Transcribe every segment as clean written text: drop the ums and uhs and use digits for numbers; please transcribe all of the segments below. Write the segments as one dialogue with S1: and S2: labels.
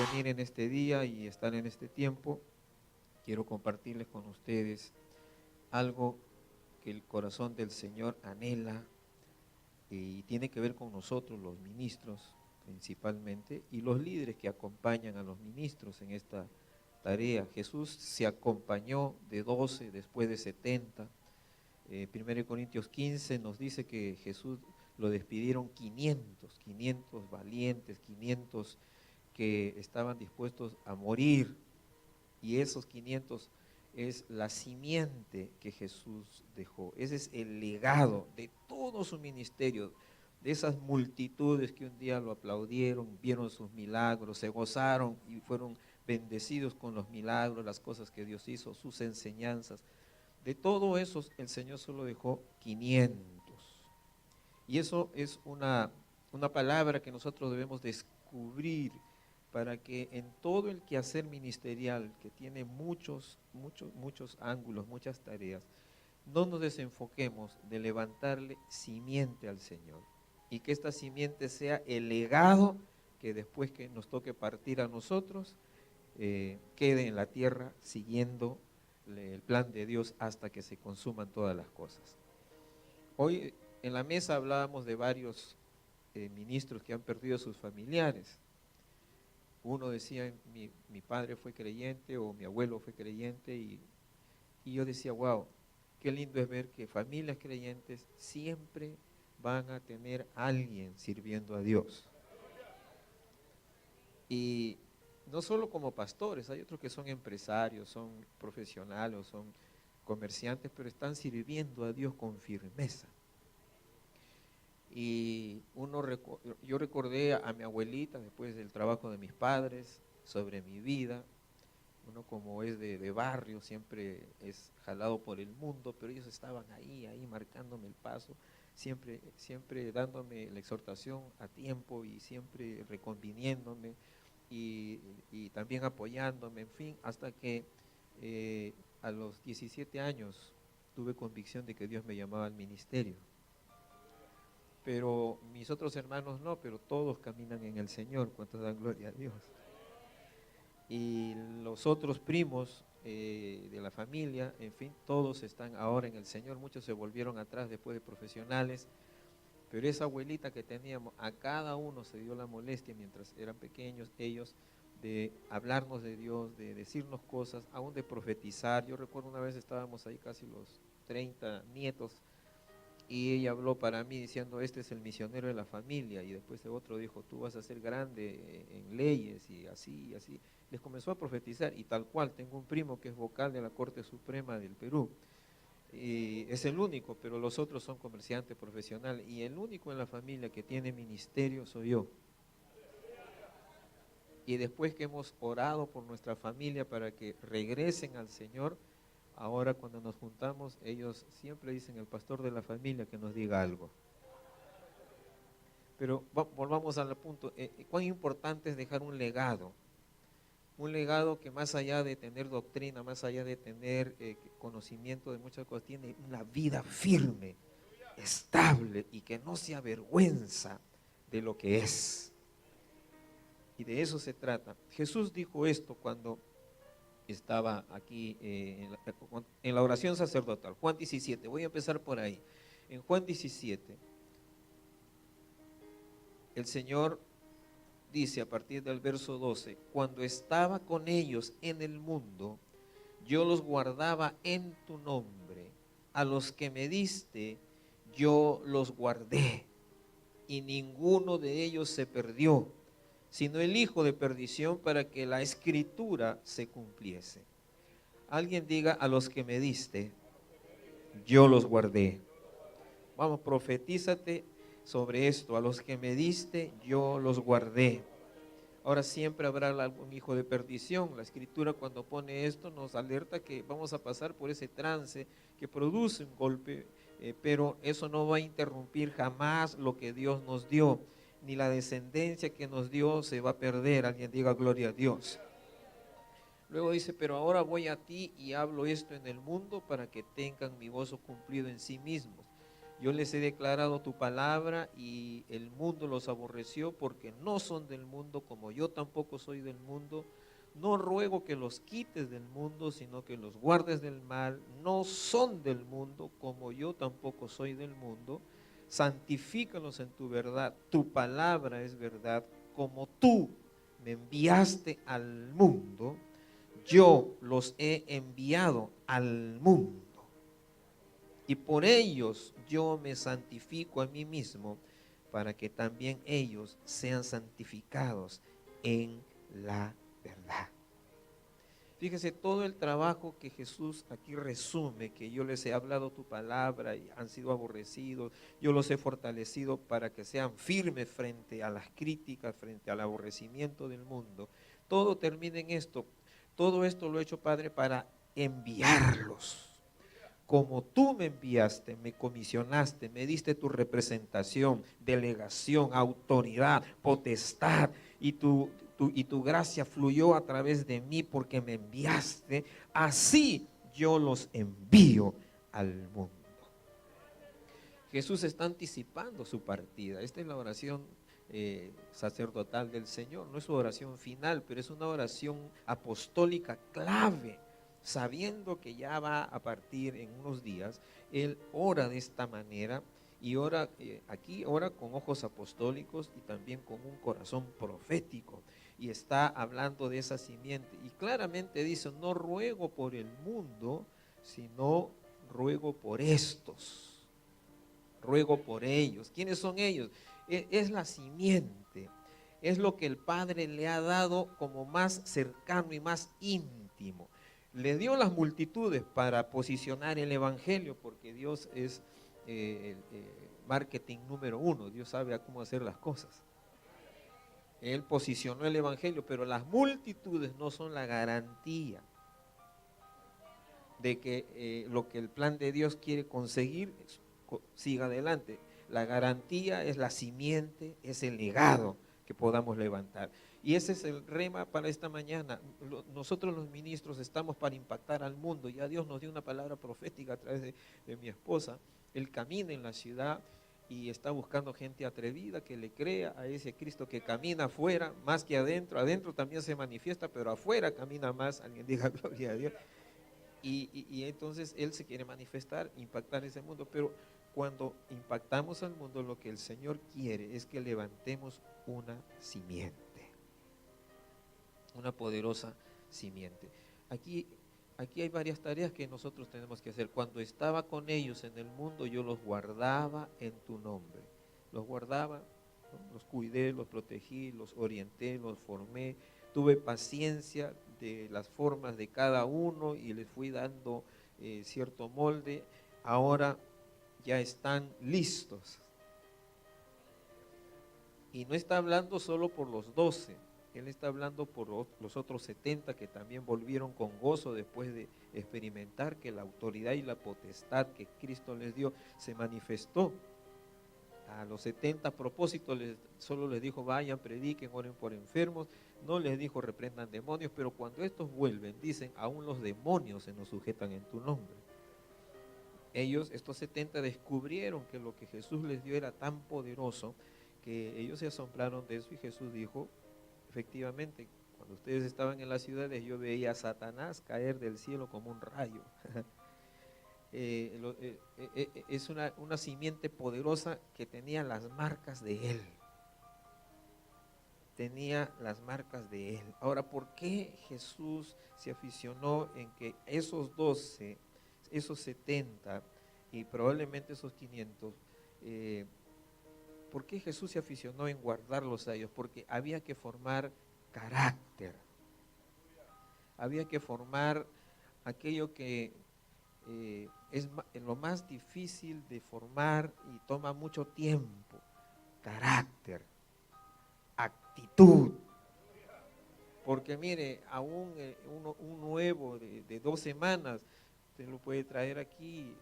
S1: venir en este día y estar en este tiempo. Quiero compartirles con ustedes algo que el corazón del Señor anhela y tiene que ver con nosotros, los ministros principalmente, y los líderes que acompañan a los ministros en esta tarea. Jesús se acompañó de 12, después de 70. 1 Corintios 15 nos dice que Jesús lo despidieron 500 valientes, 500 que estaban dispuestos a morir, y esos 500 es la simiente que Jesús dejó. Ese es el legado de todo su ministerio, de esas multitudes que un día lo aplaudieron, vieron sus milagros, se gozaron y fueron bendecidos con los milagros, las cosas que Dios hizo, sus enseñanzas. De todo eso el Señor solo dejó 500. Y eso es una palabra que nosotros debemos descubrir para que en todo el quehacer ministerial, que tiene muchos ángulos, muchas tareas, no nos desenfoquemos de levantarle simiente al Señor. Y que esta simiente sea el legado que después que nos toque partir a nosotros, quede en la tierra siguiendo el plan de Dios hasta que se consuman todas las cosas. Hoy en la mesa hablábamos de varios ministros que han perdido a sus familiares. Uno decía, mi padre fue creyente o mi abuelo fue creyente, y yo decía, wow, qué lindo es ver que familias creyentes siempre van a tener a alguien sirviendo a Dios. Y no solo como pastores, hay otros que son empresarios, son profesionales, son comerciantes, pero están sirviendo a Dios con firmeza. Y yo recordé a mi abuelita después del trabajo de mis padres sobre mi vida. Uno como es de barrio siempre es jalado por el mundo, pero ellos estaban ahí marcándome el paso, siempre dándome la exhortación a tiempo y siempre reconviniéndome y también apoyándome, en fin, hasta que a los 17 años tuve convicción de que Dios me llamaba al ministerio. Pero mis otros hermanos no, pero todos caminan en el Señor, cuantos dan gloria a Dios. Y los otros primos de la familia, en fin, todos están ahora en el Señor. Muchos se volvieron atrás después de profesionales, pero esa abuelita que teníamos, a cada uno se dio la molestia mientras eran pequeños ellos, de hablarnos de Dios, de decirnos cosas, aún de profetizar. Yo recuerdo una vez estábamos ahí casi los 30 nietos, y ella habló para mí diciendo, este es el misionero de la familia, y después de otro dijo, tú vas a ser grande en leyes, y así, y así. Les comenzó a profetizar, y tal cual, tengo un primo que es vocal de la Corte Suprema del Perú, y es el único, pero los otros son comerciantes profesionales, y el único en la familia que tiene ministerio soy yo. Y después que hemos orado por nuestra familia para que regresen al Señor, ahora cuando nos juntamos, ellos siempre dicen, el pastor de la familia que nos diga algo. Pero volvamos al punto, cuán importante es dejar un legado que más allá de tener doctrina, más allá de tener conocimiento de muchas cosas, tiene una vida firme, estable, y que no se avergüenza de lo que es. Y de eso se trata. Jesús dijo esto cuando estaba aquí en la oración sacerdotal, Juan 17, voy a empezar por ahí. En Juan 17, el Señor dice a partir del verso 12, cuando estaba con ellos en el mundo, yo los guardaba en tu nombre, a los que me diste, yo los guardé, y ninguno de ellos se perdió, sino el hijo de perdición, para que la escritura se cumpliese. Alguien diga, a los que me diste, yo los guardé. Vamos, profetízate sobre esto, a los que me diste, yo los guardé. Ahora siempre habrá algún hijo de perdición. La escritura cuando pone esto nos alerta que vamos a pasar por ese trance que produce un golpe, pero eso no va a interrumpir jamás lo que Dios nos dio, ni la descendencia que nos dio se va a perder. Alguien diga gloria a Dios. Luego dice, pero ahora voy a ti y hablo esto en el mundo para que tengan mi gozo cumplido en sí mismos. Yo les he declarado tu palabra y el mundo los aborreció porque no son del mundo, como yo tampoco soy del mundo. No ruego que los quites del mundo, sino que los guardes del mal. No son del mundo, como yo tampoco soy del mundo. Santifícalos en tu verdad. Tu palabra es verdad. Como tú me enviaste al mundo, yo los he enviado al mundo. Y por ellos yo me santifico a mí mismo, para que también ellos sean santificados en la verdad. Fíjese todo el trabajo que Jesús aquí resume, que yo les he hablado tu palabra y han sido aborrecidos, yo los he fortalecido para que sean firmes frente a las críticas, frente al aborrecimiento del mundo. Todo termina en esto. Todo esto lo he hecho, Padre, para enviarlos. Como tú me enviaste, me comisionaste, me diste tu representación, delegación, autoridad, potestad, y tu gracia fluyó a través de mí porque me enviaste, así yo los envío al mundo. Jesús está anticipando su partida. Esta es la oración sacerdotal del Señor. No es su oración final, pero es una oración apostólica clave. Sabiendo que ya va a partir en unos días, Él ora de esta manera y ora aquí, ora con ojos apostólicos y también con un corazón profético. Y está hablando de esa simiente. Y claramente dice, no ruego por el mundo, sino ruego por estos. Ruego por ellos. ¿Quiénes son ellos? Es la simiente, es lo que el Padre le ha dado como más cercano y más íntimo. Le dio las multitudes para posicionar el Evangelio, porque Dios es marketing número uno. Dios sabe cómo hacer las cosas. Él posicionó el Evangelio, pero las multitudes no son la garantía de que lo que el plan de Dios quiere conseguir siga adelante. La garantía es la simiente, es el legado que podamos levantar. Y ese es el rema para esta mañana. Nosotros los ministros estamos para impactar al mundo. Ya Dios nos dio una palabra profética a través de mi esposa. Él camina en la ciudad y está buscando gente atrevida que le crea a ese Cristo que camina afuera más que adentro. Adentro también se manifiesta, pero afuera camina más. Alguien diga gloria a Dios. Y entonces Él se quiere manifestar, impactar ese mundo, pero cuando impactamos al mundo, lo que el Señor quiere es que levantemos una simiente, una poderosa simiente. Aquí hay varias tareas que nosotros tenemos que hacer. Cuando estaba con ellos en el mundo, yo los guardaba en tu nombre. Los guardaba, ¿no? Los cuidé, los protegí, los orienté, los formé. Tuve paciencia de las formas de cada uno y les fui dando cierto molde. Ahora ya están listos. Y no está hablando solo por los 12, Él está hablando por los otros 70 que también volvieron con gozo después de experimentar que la autoridad y la potestad que Cristo les dio se manifestó. A los 70 propósitos solo les dijo vayan, prediquen, oren por enfermos, no les dijo reprendan demonios, pero cuando estos vuelven dicen aún los demonios se nos sujetan en tu nombre. Ellos, estos 70, descubrieron que lo que Jesús les dio era tan poderoso que ellos se asombraron de eso y Jesús dijo, efectivamente, cuando ustedes estaban en las ciudades yo veía a Satanás caer del cielo como un rayo. Es una simiente poderosa que tenía las marcas de Él. Tenía las marcas de Él. Ahora, ¿por qué Jesús se aficionó en que esos 12, esos 70 y probablemente esos 500, ¿por qué Jesús se aficionó en guardarlos a ellos? Porque había que formar carácter. Había que formar aquello que es lo más difícil de formar y toma mucho tiempo. Carácter, actitud. Porque mire, aún un nuevo de 2 semanas, usted lo puede traer aquí,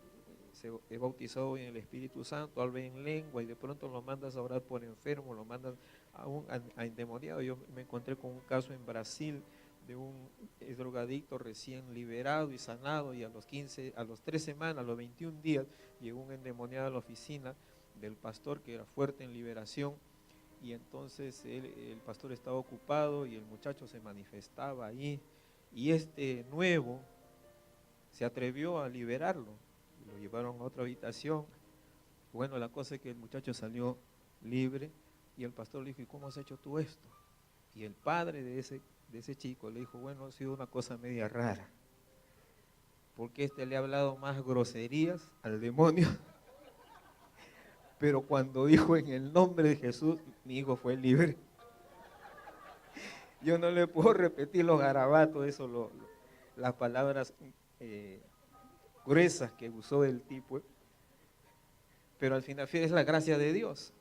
S1: se es bautizado en el Espíritu Santo, habla en lengua y de pronto lo mandas a orar por enfermo, lo mandas a endemoniado. Yo me encontré con un caso en Brasil de un drogadicto recién liberado y sanado, y a los 3 semanas, a los 21 días, llegó un endemoniado a la oficina del pastor que era fuerte en liberación, y entonces el pastor estaba ocupado y el muchacho se manifestaba ahí, y este nuevo se atrevió a liberarlo, y lo llevaron a otra habitación. Bueno, la cosa es que el muchacho salió libre, y el pastor le dijo: ¿y cómo has hecho tú esto? Y el padre de ese chico le dijo: bueno, ha sido una cosa media rara, porque este le ha hablado más groserías al demonio, pero cuando dijo en el nombre de Jesús, mi hijo fue libre. Yo no le puedo repetir los garabatos, las palabras gruesas que usó el tipo, pero al final es la gracia de Dios,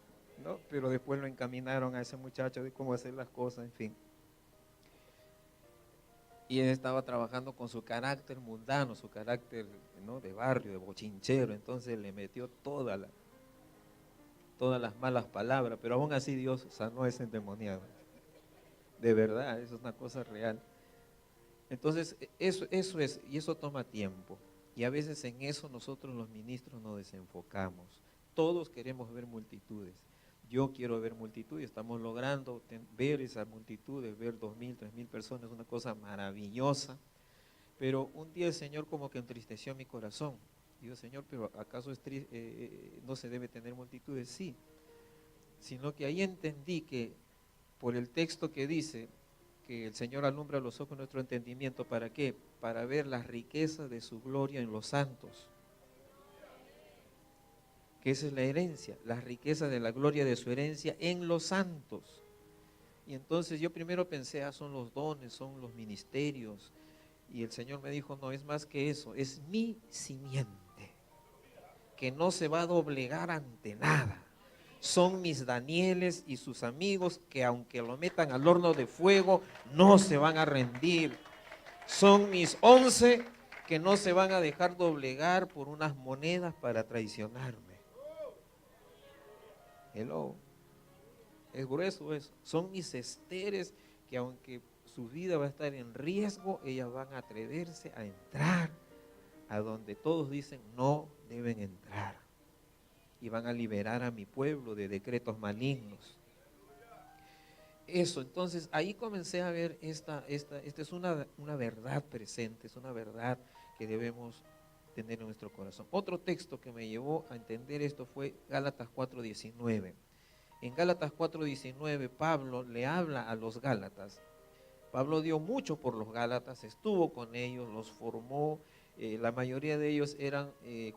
S1: ¿no? Pero después lo encaminaron a ese muchacho de cómo hacer las cosas, en fin. Y él estaba trabajando con su carácter mundano, su carácter, ¿no?, de barrio, de bochinchero. Entonces le metió todas las malas palabras, pero aún así Dios sanó a ese endemoniado. De verdad, eso es una cosa real. Entonces, eso es, y eso toma tiempo. Y a veces en eso nosotros los ministros nos desenfocamos. Todos queremos ver multitudes. Yo quiero ver multitudes, estamos logrando ver esas multitudes, ver 2,000, 3,000 personas, una cosa maravillosa. Pero un día el Señor como que entristeció mi corazón. Digo: Señor, pero ¿acaso no se debe tener multitudes? Sí, sino que ahí entendí que por el texto que dice que el Señor alumbra los ojos de nuestro entendimiento, ¿para qué? Para ver las riquezas de su gloria en los santos. Que esa es la herencia, las riquezas de la gloria de su herencia en los santos. Y entonces yo primero pensé: son los dones, son los ministerios. Y el Señor me dijo: no, es más que eso, es mi simiente, que no se va a doblegar ante nada. Son mis Danieles y sus amigos, que aunque lo metan al horno de fuego, no se van a rendir. Son mis 11 que no se van a dejar doblegar por unas monedas para traicionarme. Hello. Es grueso eso. Son mis Esteres, que aunque su vida va a estar en riesgo, ellas van a atreverse a entrar a donde todos dicen no deben entrar. Y van a liberar a mi pueblo de decretos malignos. Eso, entonces ahí comencé a ver esta es una verdad presente, es una verdad que debemos tener en nuestro corazón. Otro texto que me llevó a entender esto fue Gálatas 4:19. En Gálatas 4:19 Pablo le habla a los Gálatas. Pablo dio mucho por los Gálatas, estuvo con ellos, los formó. La mayoría de ellos eran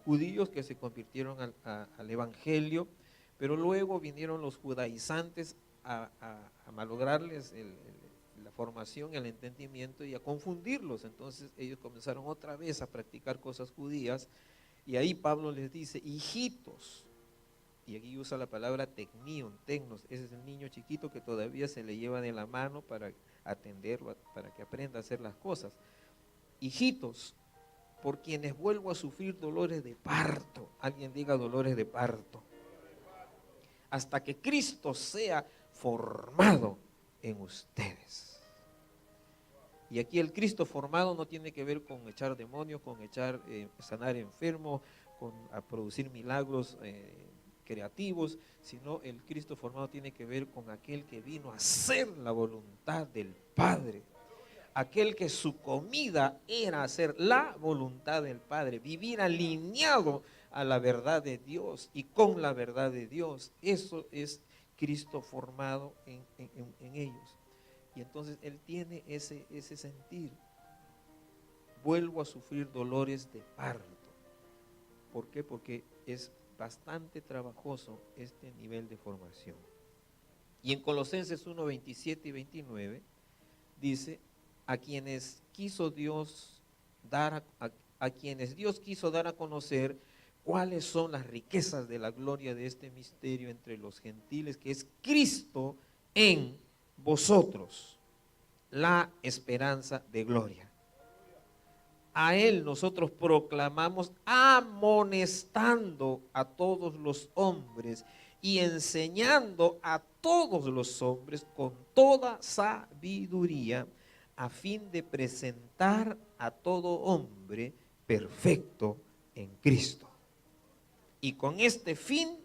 S1: judíos que se convirtieron al evangelio, pero luego vinieron los judaizantes a malograrles la formación, el entendimiento y a confundirlos. Entonces ellos comenzaron otra vez a practicar cosas judías, y ahí Pablo les dice: hijitos. Y aquí usa la palabra tecnion, tecnos, ese es el niño chiquito que todavía se le lleva de la mano para atenderlo, para que aprenda a hacer las cosas. Hijitos, por quienes vuelvo a sufrir dolores de parto. Alguien diga: dolores de parto. Hasta que Cristo sea formado en ustedes. Y aquí el Cristo formado no tiene que ver con echar demonios, con sanar enfermos, con producir milagros creativos, sino el Cristo formado tiene que ver con aquel que vino a hacer la voluntad del Padre, aquel que su comida era hacer la voluntad del Padre, vivir alineado a la verdad de Dios y con la verdad de Dios. Eso es Cristo formado en ellos. Y entonces Él tiene ese sentir: vuelvo a sufrir dolores de parto. ¿Por qué? Porque es bastante trabajoso este nivel de formación. Y en Colosenses 1:27 y 29 dice: a quienes Dios quiso dar a conocer cuáles son las riquezas de la gloria de este misterio entre los gentiles, que es Cristo en vosotros, la esperanza de gloria. A Él nosotros proclamamos, amonestando a todos los hombres y enseñando a todos los hombres con toda sabiduría, a fin de presentar a todo hombre perfecto en Cristo. Y con este fin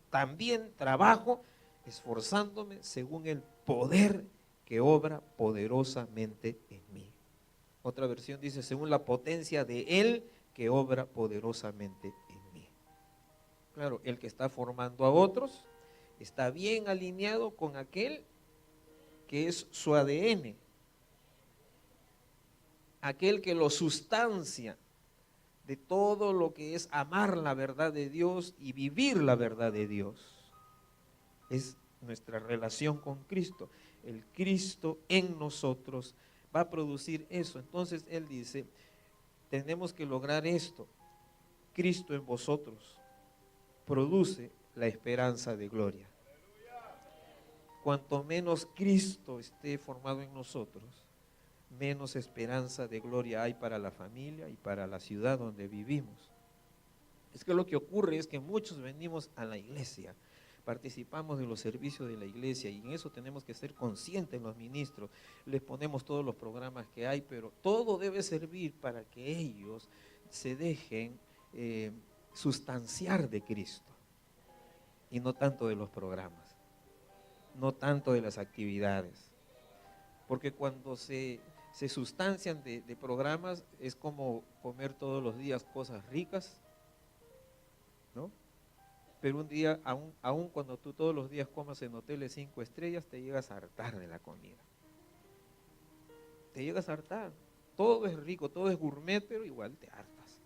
S1: también trabajo, esforzándome según el poder que obra poderosamente en mí. Otra versión dice, según la potencia de Él que obra poderosamente en mí. Claro, el que está formando a otros está bien alineado con aquel que es su ADN, aquel que lo sustancia de todo lo que es amar la verdad de Dios y vivir la verdad de Dios. Es nuestra relación con Cristo. El Cristo en nosotros va a producir eso. Entonces Él dice, tenemos que lograr esto. Cristo en vosotros produce la esperanza de gloria. Cuanto menos Cristo esté formado en nosotros, menos esperanza de gloria hay para la familia y para la ciudad donde vivimos. Es que lo que ocurre es que muchos venimos a la iglesia, participamos de los servicios de la iglesia y en eso tenemos que ser conscientes los ministros, les ponemos todos los programas que hay, pero todo debe servir para que ellos se dejen sustanciar de Cristo y no tanto de los programas, no tanto de las actividades, porque cuando se sustancian de programas es como comer todos los días cosas ricas, ¿no? Pero un día, aún cuando tú todos los días comas en hoteles 5 estrellas, te llegas a hartar de la comida. Te llegas a hartar. Todo es rico, todo es gourmet, pero igual te hartas.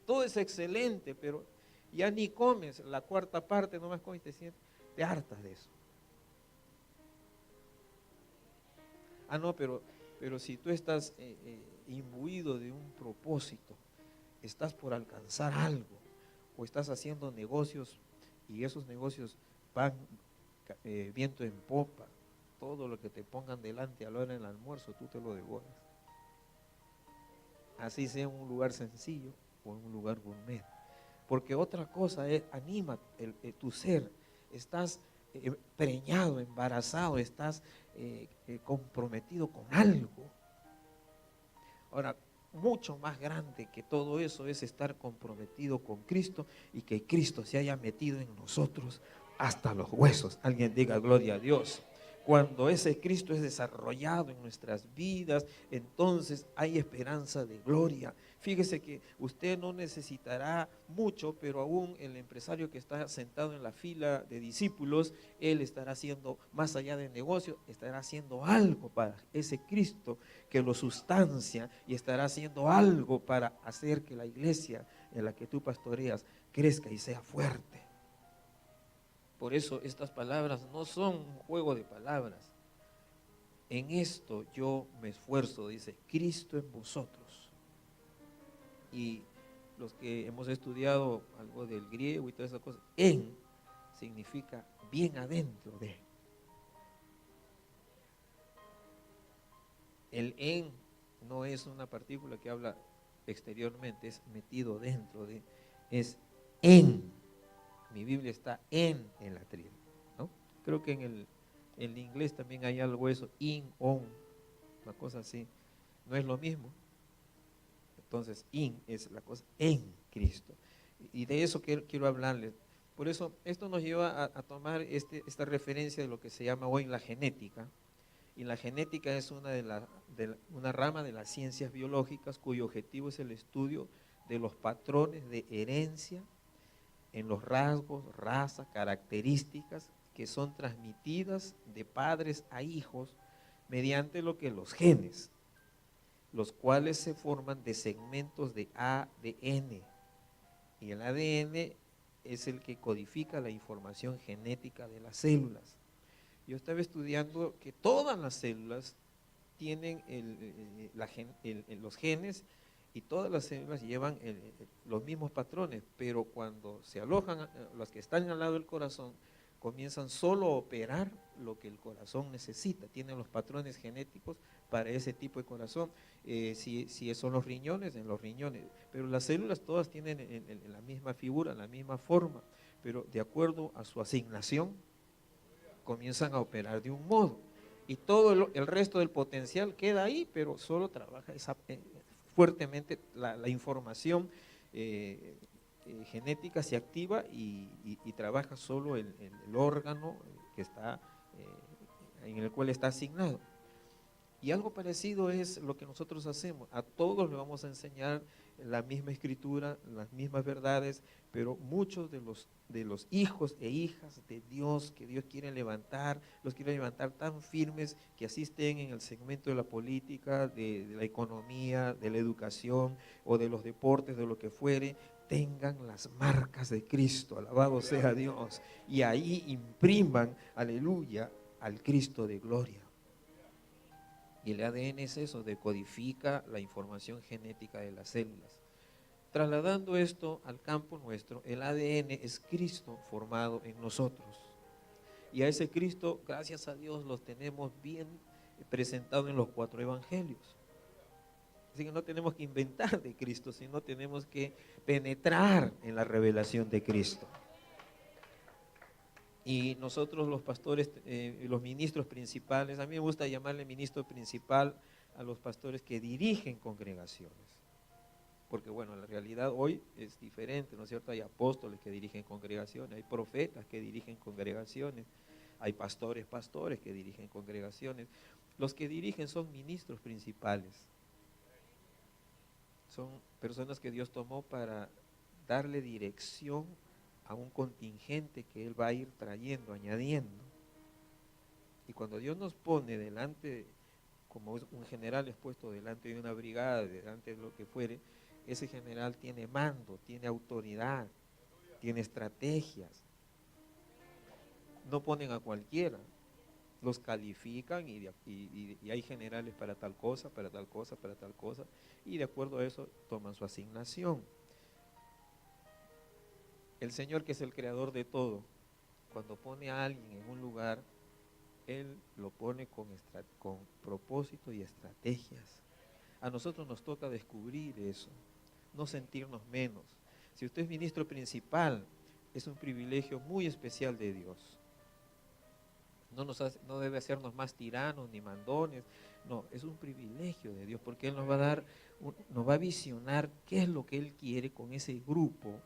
S1: Todo es excelente, pero ya ni comes la cuarta parte, nomás comes y te hartas de eso. Ah, no, pero si tú estás imbuido de un propósito, estás por alcanzar algo, o estás haciendo negocios y esos negocios van viento en popa, todo lo que te pongan delante a la hora del almuerzo, tú te lo devoras. Así sea en un lugar sencillo o en un lugar gourmet. Porque otra cosa es, anima tu ser, estás preñado, embarazado, estás comprometido con algo. Ahora, mucho más grande que todo eso es estar comprometido con Cristo y que Cristo se haya metido en nosotros hasta los huesos. Alguien diga gloria a Dios. Cuando ese Cristo es desarrollado en nuestras vidas, entonces hay esperanza de gloria. Fíjese que usted no necesitará mucho, pero aún el empresario que está sentado en la fila de discípulos, él estará haciendo, más allá de negocio, estará haciendo algo para ese Cristo que lo sustancia y estará haciendo algo para hacer que la iglesia en la que tú pastoreas crezca y sea fuerte. Por eso estas palabras no son un juego de palabras. En esto yo me esfuerzo, dice, Cristo en vosotros. Y los que hemos estudiado algo del griego y todas esas cosas, en significa bien adentro de. El en no es una partícula que habla exteriormente, es metido dentro de, es en. Mi Biblia está en la tribu, ¿no? Creo que en el inglés también hay algo eso, in, on, una cosa así. No es lo mismo. Entonces, in es la cosa en Cristo. Y de eso quiero hablarles. Por eso, esto nos lleva a tomar esta referencia de lo que se llama hoy la genética. Y la genética es una rama de las ciencias biológicas cuyo objetivo es el estudio de los patrones de herencia en los rasgos, raza, características que son transmitidas de padres a hijos mediante lo que los genes, los cuales se forman de segmentos de ADN. Y el ADN es el que codifica la información genética de las células. Yo estaba estudiando que todas las células tienen los genes y todas las células llevan los mismos patrones, pero cuando se alojan, las que están al lado del corazón, comienzan solo a operar lo que el corazón necesita, tienen los patrones genéticos para ese tipo de corazón. Si son los riñones, en los riñones, pero las células todas tienen la misma figura, la misma forma, pero de acuerdo a su asignación, comienzan a operar de un modo. Y todo el resto del potencial queda ahí, pero solo trabaja fuertemente la información genética se activa y trabaja solo el órgano que está, en el cual está asignado. Y algo parecido es lo que nosotros hacemos. A todos les vamos a enseñar la misma escritura, las mismas verdades, pero muchos de los hijos e hijas de Dios que Dios quiere levantar, los quiere levantar tan firmes que así estén en el segmento de la política, de la economía, de la educación o de los deportes, de lo que fuere, tengan las marcas de Cristo, alabado sea Dios, y ahí impriman, aleluya, al Cristo de gloria. Y el ADN es eso, decodifica la información genética de las células. Trasladando esto al campo nuestro, el ADN es Cristo formado en nosotros. Y a ese Cristo, gracias a Dios, los tenemos bien presentado en los 4 evangelios. Así que no tenemos que inventar de Cristo, sino tenemos que penetrar en la revelación de Cristo. Y nosotros los pastores, los ministros principales, a mí me gusta llamarle ministro principal a los pastores que dirigen congregaciones. Porque bueno, la realidad hoy es diferente, ¿no es cierto? Hay apóstoles que dirigen congregaciones, hay profetas que dirigen congregaciones, hay pastores que dirigen congregaciones. Los que dirigen son ministros principales. Son personas que Dios tomó para darle dirección a un contingente que Él va a ir trayendo, añadiendo. Y cuando Dios nos pone delante, como un general es puesto delante de una brigada, delante de lo que fuere, ese general tiene mando, tiene autoridad, tiene estrategias. No ponen a cualquiera, los califican y hay generales para tal cosa, para tal cosa, para tal cosa, y de acuerdo a eso toman su asignación. El Señor, que es el creador de todo, cuando pone a alguien en un lugar, Él lo pone con propósito y estrategias. A nosotros nos toca descubrir eso, no sentirnos menos. Si usted es ministro principal, es un privilegio muy especial de Dios. No debe hacernos más tiranos ni mandones, no, es un privilegio de Dios, porque Él nos va a dar, nos va a visionar qué es lo que Él quiere con ese grupo.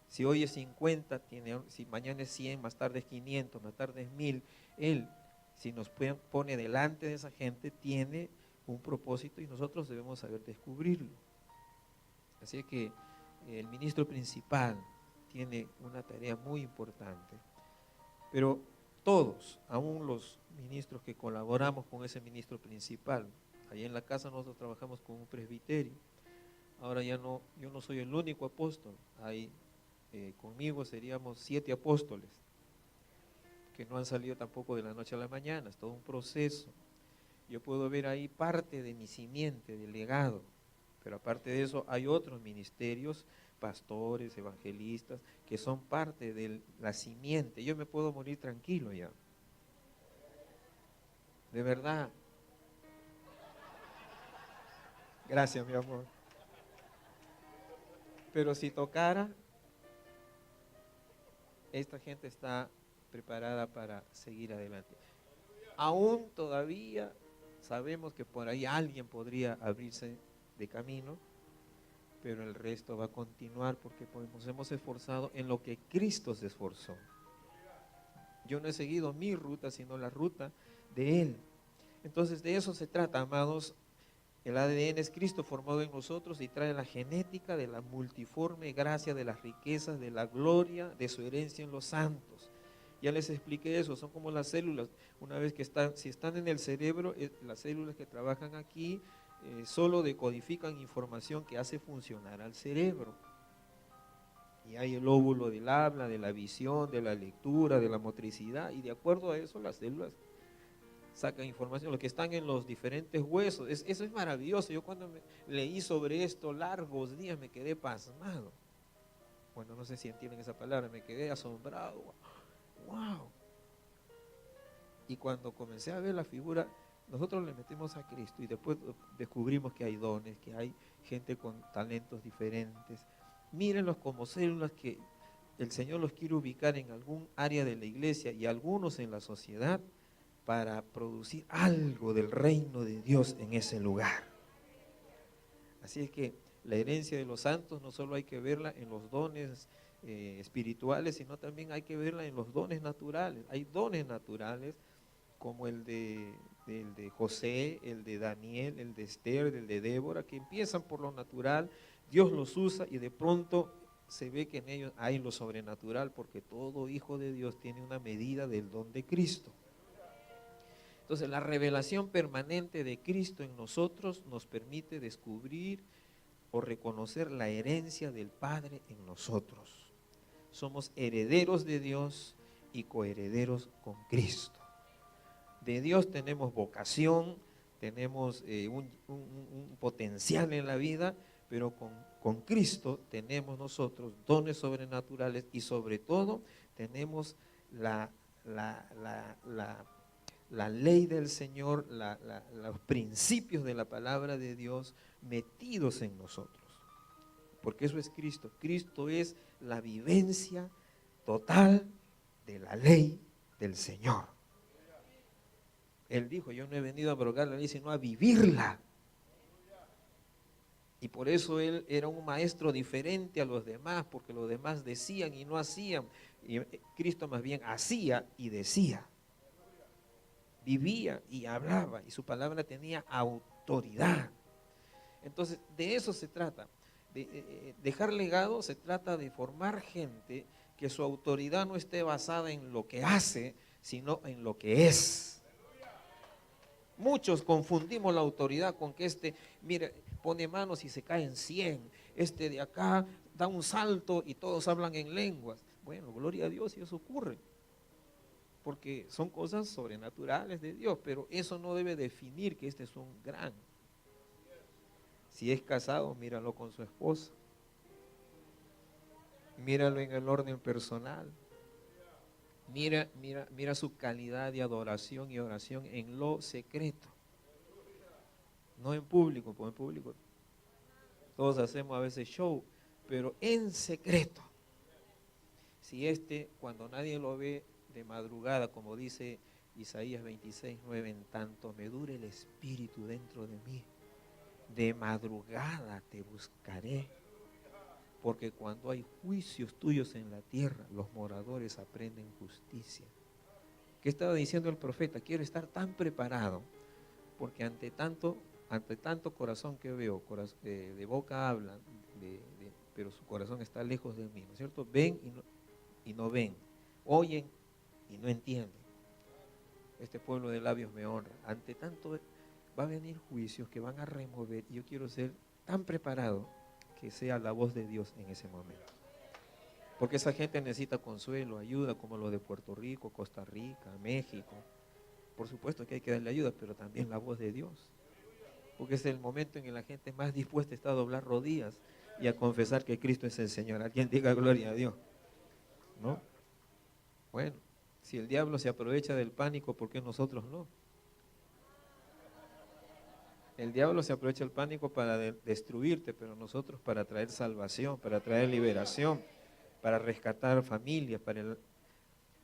S1: Si hoy es 50, si mañana es 100, más tarde es 500, más tarde es 1000, Él, si nos pone delante de esa gente, tiene un propósito y nosotros debemos saber descubrirlo. Así que el ministro principal tiene una tarea muy importante, pero todos, aún los ministros que colaboramos con ese ministro principal, allá en la casa nosotros trabajamos con un presbiterio. Ahora yo no soy el único apóstol, conmigo seríamos 7 apóstoles, que no han salido tampoco de la noche a la mañana, es todo un proceso. Yo puedo ver ahí parte de mi simiente, del legado, pero aparte de eso hay otros ministerios, pastores, evangelistas, que son parte de la simiente. Yo me puedo morir tranquilo ya, de verdad. Gracias, mi amor. Pero si tocara, esta gente está preparada para seguir adelante. Aún todavía sabemos que por ahí alguien podría abrirse de camino, pero el resto va a continuar porque nos hemos esforzado en lo que Cristo se esforzó. Yo no he seguido mi ruta, sino la ruta de Él. Entonces de eso se trata, amados. El ADN es Cristo formado en nosotros y trae la genética de la multiforme gracia de las riquezas, de la gloria, de su herencia en los santos. Ya les expliqué eso, son como las células. Una vez que si están en el cerebro, las células que trabajan aquí solo decodifican información que hace funcionar al cerebro. Y hay el óvulo del habla, de la visión, de la lectura, de la motricidad, y de acuerdo a eso las células sacan información, los que están en los diferentes huesos. Eso es maravilloso. Yo cuando leí sobre esto largos días me quedé pasmado. Bueno, no sé si entienden esa palabra, me quedé asombrado. ¡Wow! Y cuando comencé a ver la figura, nosotros le metimos a Cristo y después descubrimos que hay dones, que hay gente con talentos diferentes. Mírenlos como células que el Señor los quiere ubicar en algún área de la iglesia y algunos en la sociedad para producir algo del reino de Dios en ese lugar. Así es que la herencia de los santos no solo hay que verla en los dones espirituales, sino también hay que verla en los dones naturales. Hay dones naturales como el de José, el de Daniel, el de Esther, el de Débora, que empiezan por lo natural, Dios los usa y de pronto se ve que en ellos hay lo sobrenatural, porque todo hijo de Dios tiene una medida del don de Cristo. Entonces, la revelación permanente de Cristo en nosotros nos permite descubrir o reconocer la herencia del Padre en nosotros. Somos herederos de Dios y coherederos con Cristo. De Dios tenemos vocación, tenemos un potencial en la vida, pero con Cristo tenemos nosotros dones sobrenaturales y sobre todo tenemos la ley del Señor, los principios de la palabra de Dios metidos en nosotros. Porque eso es Cristo. Cristo es la vivencia total de la ley del Señor. Él dijo, yo no he venido a abrogar la ley, sino a vivirla. Y por eso él era un maestro diferente a los demás, porque los demás decían y no hacían. Y Cristo más bien hacía y decía. Vivía y hablaba, y su palabra tenía autoridad. Entonces, de eso se trata. Dejar legado se trata de formar gente que su autoridad no esté basada en lo que hace, sino en lo que es. Muchos confundimos la autoridad con que mire, pone manos y se caen 100. De acá da un salto y todos hablan en lenguas. Bueno, gloria a Dios si eso ocurre, porque son cosas sobrenaturales de Dios, pero eso no debe definir que es un gran. Si es casado, míralo con su esposa. Míralo en el orden personal. Mira su calidad de adoración y oración en lo secreto. No en público, porque en público todos hacemos a veces show, pero en secreto. Si cuando nadie lo ve de madrugada, como dice Isaías 26:9, en tanto me dure el espíritu dentro de mí, de madrugada te buscaré, porque cuando hay juicios tuyos en la tierra, los moradores aprenden justicia. ¿Qué estaba diciendo el profeta? Quiero estar tan preparado, porque ante tanto corazón que veo, de boca hablan, pero su corazón está lejos de mí, ¿no es cierto? Ven y no ven, oyen y no entienden. Este pueblo de labios me honra. Ante tanto va a venir juicios que van a remover, y yo quiero ser tan preparado que sea la voz de Dios en ese momento. Porque esa gente necesita consuelo, ayuda, como los de Puerto Rico, Costa Rica, México. Por supuesto que hay que darle ayuda, pero también la voz de Dios. Porque es el momento en que la gente más dispuesta está a doblar rodillas y a confesar que Cristo es el Señor. Alguien diga gloria a Dios, ¿no? Bueno, si el diablo se aprovecha del pánico, ¿por qué nosotros no? El diablo se aprovecha del pánico para destruirte, pero nosotros para traer salvación, para traer liberación, para rescatar familias.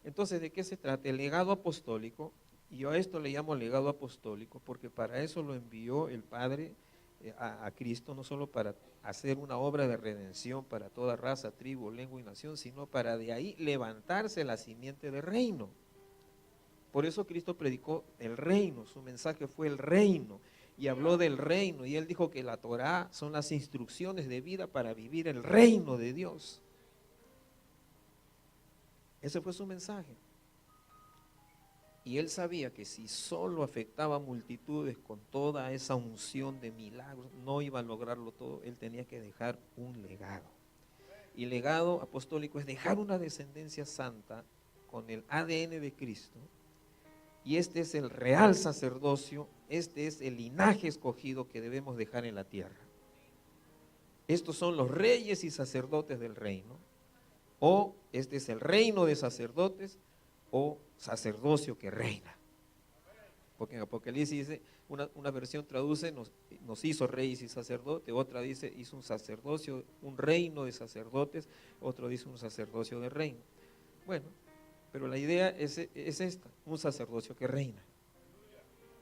S1: Entonces, ¿de qué se trata? El legado apostólico, y yo a esto le llamo legado apostólico, porque para eso lo envió el Padre a Cristo, no solo para hacer una obra de redención para toda raza, tribu, lengua y nación, sino para de ahí levantarse la simiente del reino. Por eso Cristo predicó el reino, su mensaje fue el reino, y habló del reino, y él dijo que la Torá son las instrucciones de vida para vivir el reino de Dios. Ese fue su mensaje. Y él sabía que si solo afectaba a multitudes con toda esa unción de milagros, no iba a lograrlo todo. Él tenía que dejar un legado. Y el legado apostólico es dejar una descendencia santa con el ADN de Cristo. Y este es el real sacerdocio, este es el linaje escogido que debemos dejar en la tierra. Estos son los reyes y sacerdotes del reino. O este es el reino de sacerdotes o sacerdocio que reina. Porque en Apocalipsis dice, una versión traduce, nos hizo reyes y sacerdotes, otra dice, hizo un sacerdocio, un reino de sacerdotes, otro dice un sacerdocio de reino. Bueno, pero la idea es esta, un sacerdocio que reina.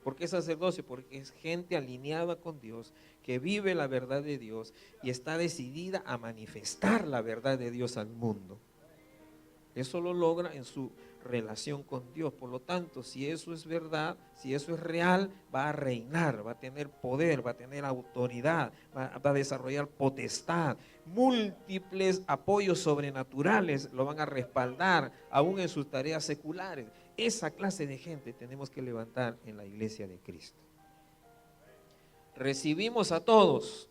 S1: ¿Por qué sacerdocio? Porque es gente alineada con Dios, que vive la verdad de Dios y está decidida a manifestar la verdad de Dios al mundo. Eso lo logra en su relación con Dios. Por lo tanto, si eso es verdad, si eso es real, va a reinar, va a tener poder, va a tener autoridad, va a desarrollar potestad. Múltiples apoyos sobrenaturales lo van a respaldar, aún en sus tareas seculares. Esa clase de gente tenemos que levantar en la iglesia de Cristo. Recibimos a todos,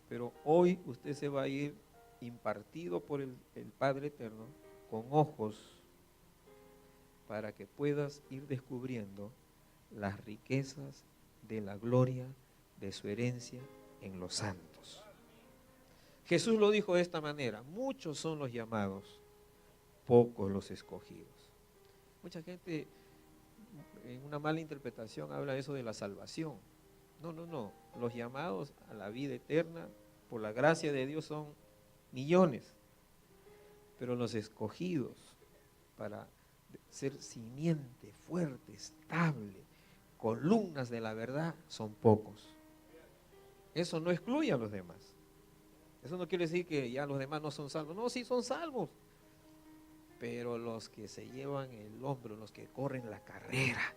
S1: pero hoy usted se va a ir impartido por el Padre Eterno con ojos para que puedas ir descubriendo las riquezas de la gloria de su herencia en los santos. Jesús lo dijo de esta manera: muchos son los llamados, pocos los escogidos. Mucha gente en una mala interpretación habla eso de la salvación. No, los llamados a la vida eterna por la gracia de Dios son millones, pero los escogidos para ser simiente fuerte, estable, columnas de la verdad, son pocos. Eso no excluye a los demás. Eso no quiere decir que ya los demás no son salvos. No, sí son salvos, pero los que se llevan el hombro, los que corren la carrera,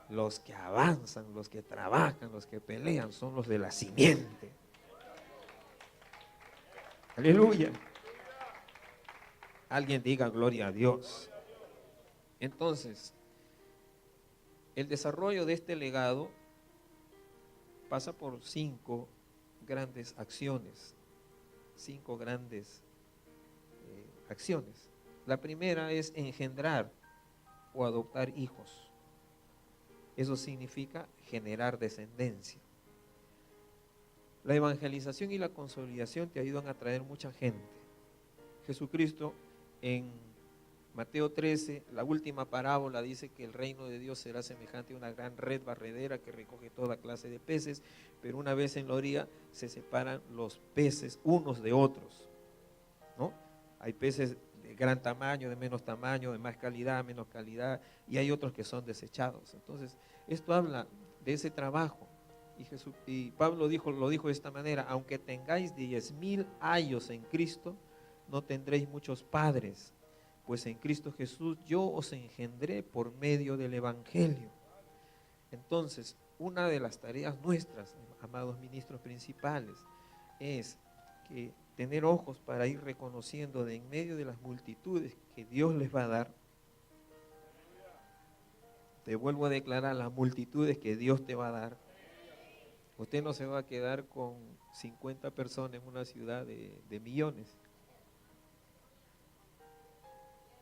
S1: los que avanzan, los que trabajan, los que pelean, son los de la simiente. Aleluya. Alguien diga gloria a Dios. Entonces, el desarrollo de este legado pasa por 5 grandes acciones. 5 grandes acciones. La primera es engendrar o adoptar hijos. Eso significa generar descendencia. La evangelización y la consolidación te ayudan a traer mucha gente. Jesucristo en Mateo 13, la última parábola, dice que el reino de Dios será semejante a una gran red barredera que recoge toda clase de peces, pero una vez en la orilla se separan los peces unos de otros, ¿no? Hay peces de gran tamaño, de menos tamaño, de más calidad, menos calidad, y hay otros que son desechados. Entonces, esto habla de ese trabajo. Y Pablo lo dijo de esta manera: aunque tengáis 10,000 años en Cristo, no tendréis muchos padres, pues en Cristo Jesús yo os engendré por medio del Evangelio. Entonces, una de las tareas nuestras, amados ministros principales, es que tener ojos para ir reconociendo de en medio de las multitudes que Dios les va a dar. Te vuelvo a declarar, las multitudes que Dios te va a dar. Usted no se va a quedar con 50 personas en una ciudad de millones.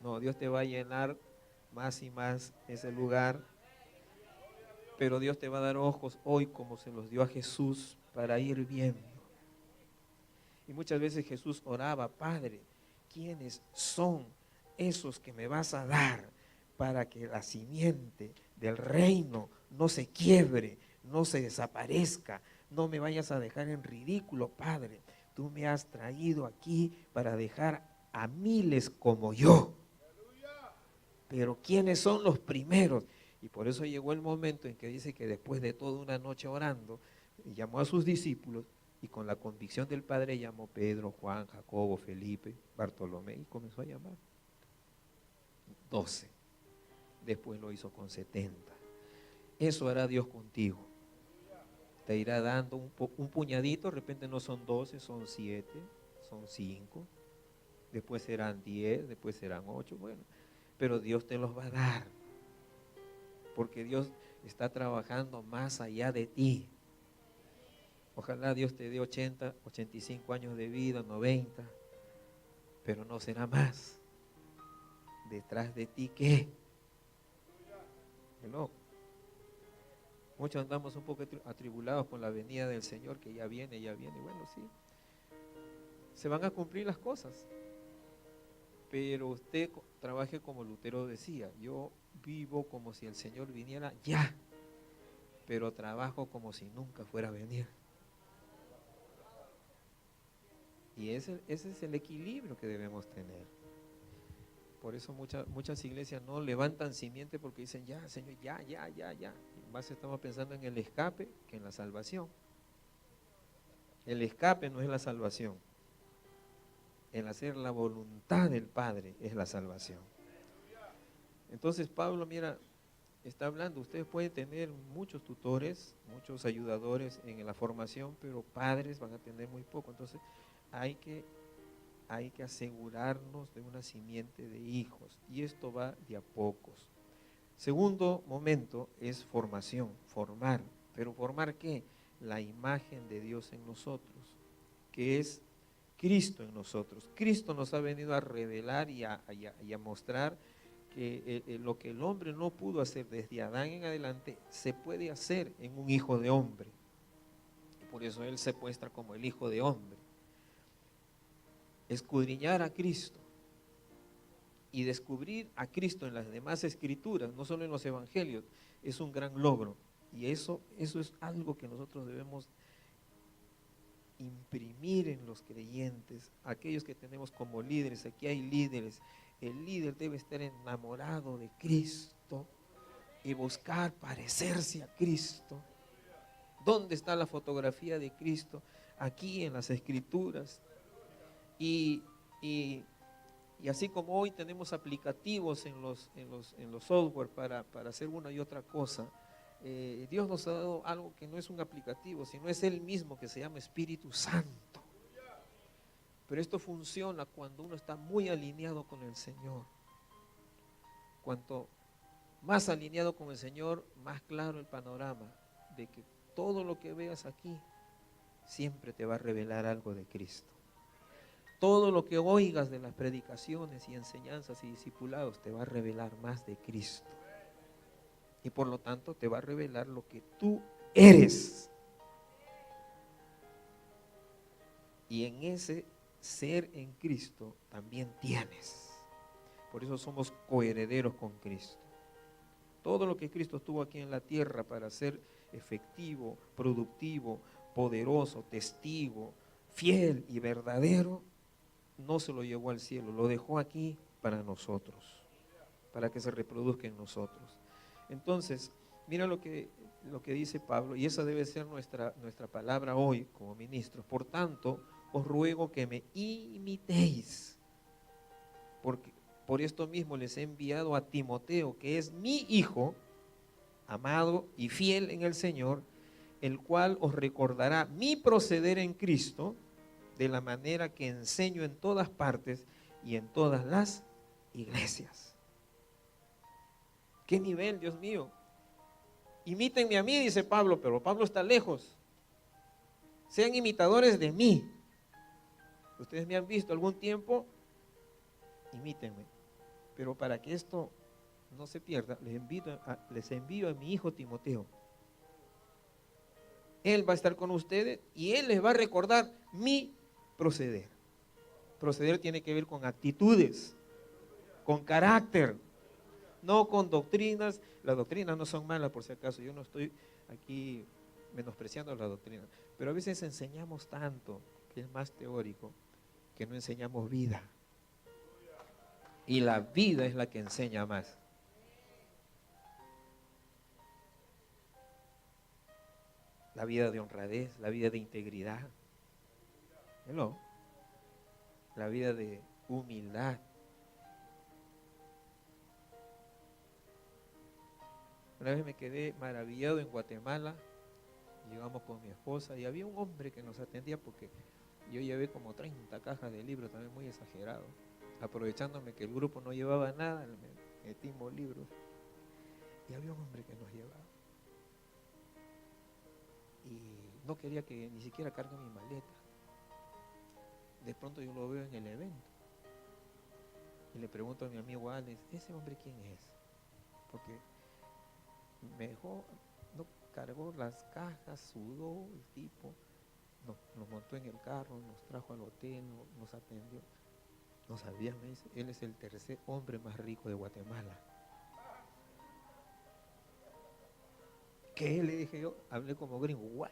S1: No, Dios te va a llenar más y más ese lugar, pero Dios te va a dar ojos hoy como se los dio a Jesús para ir viendo. Y muchas veces Jesús oraba: Padre, ¿quiénes son esos que me vas a dar para que la simiente del reino no se quiebre, no se desaparezca, no me vayas a dejar en ridículo? Padre, tú me has traído aquí para dejar a miles como yo. Pero ¿quiénes son los primeros? Y por eso llegó el momento en que dice que después de toda una noche orando, llamó a sus discípulos y con la convicción del Padre llamó Pedro, Juan, Jacobo, Felipe, Bartolomé y comenzó a llamar. 12. Después lo hizo con 70. Eso hará Dios contigo. Te irá dando un puñadito, de repente no son 12, son 7, son 5. Después serán 10, después serán 8, bueno. Pero Dios te los va a dar, porque Dios está trabajando más allá de ti. Ojalá Dios te dé 80, 85 años de vida, 90, pero no será más. Detrás de ti, ¿qué? No. Muchos andamos un poco atribulados con la venida del Señor, que ya viene. Bueno, sí, se van a cumplir las cosas. Pero usted trabaje como Lutero decía: yo vivo como si el Señor viniera ya, pero trabajo como si nunca fuera a venir. Y ese es el equilibrio que debemos tener. Por eso muchas iglesias no levantan simiente, porque dicen: ya, Señor, ya más estamos pensando en el escape que en la salvación. El escape no es la salvación. El hacer la voluntad del Padre es la salvación. Entonces Pablo, mira, está hablando, ustedes pueden tener muchos tutores, muchos ayudadores en la formación, pero padres van a tener muy poco. Entonces hay que asegurarnos de una simiente de hijos, y esto va de a pocos. Segundo momento es formación, formar. ¿Pero formar qué? La imagen de Dios en nosotros, que es Cristo en nosotros. Cristo nos ha venido a revelar y a mostrar que lo que el hombre no pudo hacer desde Adán en adelante, se puede hacer en un hijo de hombre. Y por eso Él se muestra como el hijo de hombre. Escudriñar a Cristo y descubrir a Cristo en las demás escrituras, no solo en los evangelios, es un gran logro. Y eso es algo que nosotros debemos imprimir en los creyentes, aquellos que tenemos como líderes. Aquí hay líderes. El líder debe estar enamorado de Cristo y buscar parecerse a Cristo. ¿Dónde está la fotografía de Cristo? Aquí en las escrituras. Y así como hoy tenemos aplicativos en los software para hacer una y otra cosa, Dios nos ha dado algo que no es un aplicativo, sino es Él mismo, que se llama Espíritu Santo. Pero esto funciona cuando uno está muy alineado con el Señor. Cuanto más alineado con el Señor, más claro el panorama de que todo lo que veas aquí siempre te va a revelar algo de Cristo. Todo lo que oigas de las predicaciones y enseñanzas y discipulados te va a revelar más de Cristo. Y por lo tanto te va a revelar lo que tú eres. Y en ese ser en Cristo también tienes. Por eso somos coherederos con Cristo. Todo lo que Cristo estuvo aquí en la tierra para ser efectivo, productivo, poderoso, testigo, fiel y verdadero, no se lo llevó al cielo, lo dejó aquí para nosotros, para que se reproduzca en nosotros. Entonces, mira lo que dice Pablo, y esa debe ser nuestra palabra hoy como ministros. Por tanto, os ruego que me imitéis, porque por esto mismo les he enviado a Timoteo, que es mi hijo, amado y fiel en el Señor, el cual os recordará mi proceder en Cristo, de la manera que enseño en todas partes y en todas las iglesias. ¿Qué nivel, Dios mío? Imítenme a mí, dice Pablo, pero Pablo está lejos. Sean imitadores de mí. Ustedes me han visto algún tiempo, imítenme. Pero para que esto no se pierda, les envío a mi hijo Timoteo. Él va a estar con ustedes y él les va a recordar mi proceder. Proceder tiene que ver con actitudes, con carácter, no con doctrinas. Las doctrinas no son malas, por si acaso. Yo no estoy aquí menospreciando la doctrina, pero a veces enseñamos tanto, que es más teórico, que no enseñamos vida. Y la vida es la que enseña más. La vida de honradez, la vida de integridad, ¿no? La vida de humildad. Una vez me quedé maravillado en Guatemala, llegamos con mi esposa y había un hombre que nos atendía, porque yo llevé como 30 cajas de libros, también muy exagerado, aprovechándome que el grupo no llevaba nada, me metimos libros, y había un hombre que nos llevaba y no quería que ni siquiera cargue mi maleta. De pronto yo lo veo en el evento y le pregunto a mi amigo Alex, ¿ese hombre quién es? Porque me dejó, no cargó las cajas, sudó el tipo, nos montó en el carro, nos trajo al hotel, nos atendió. No sabía, me dice, él es el tercer hombre más rico de Guatemala. ¿Qué? Le dije yo, hablé como gringo, ¿what?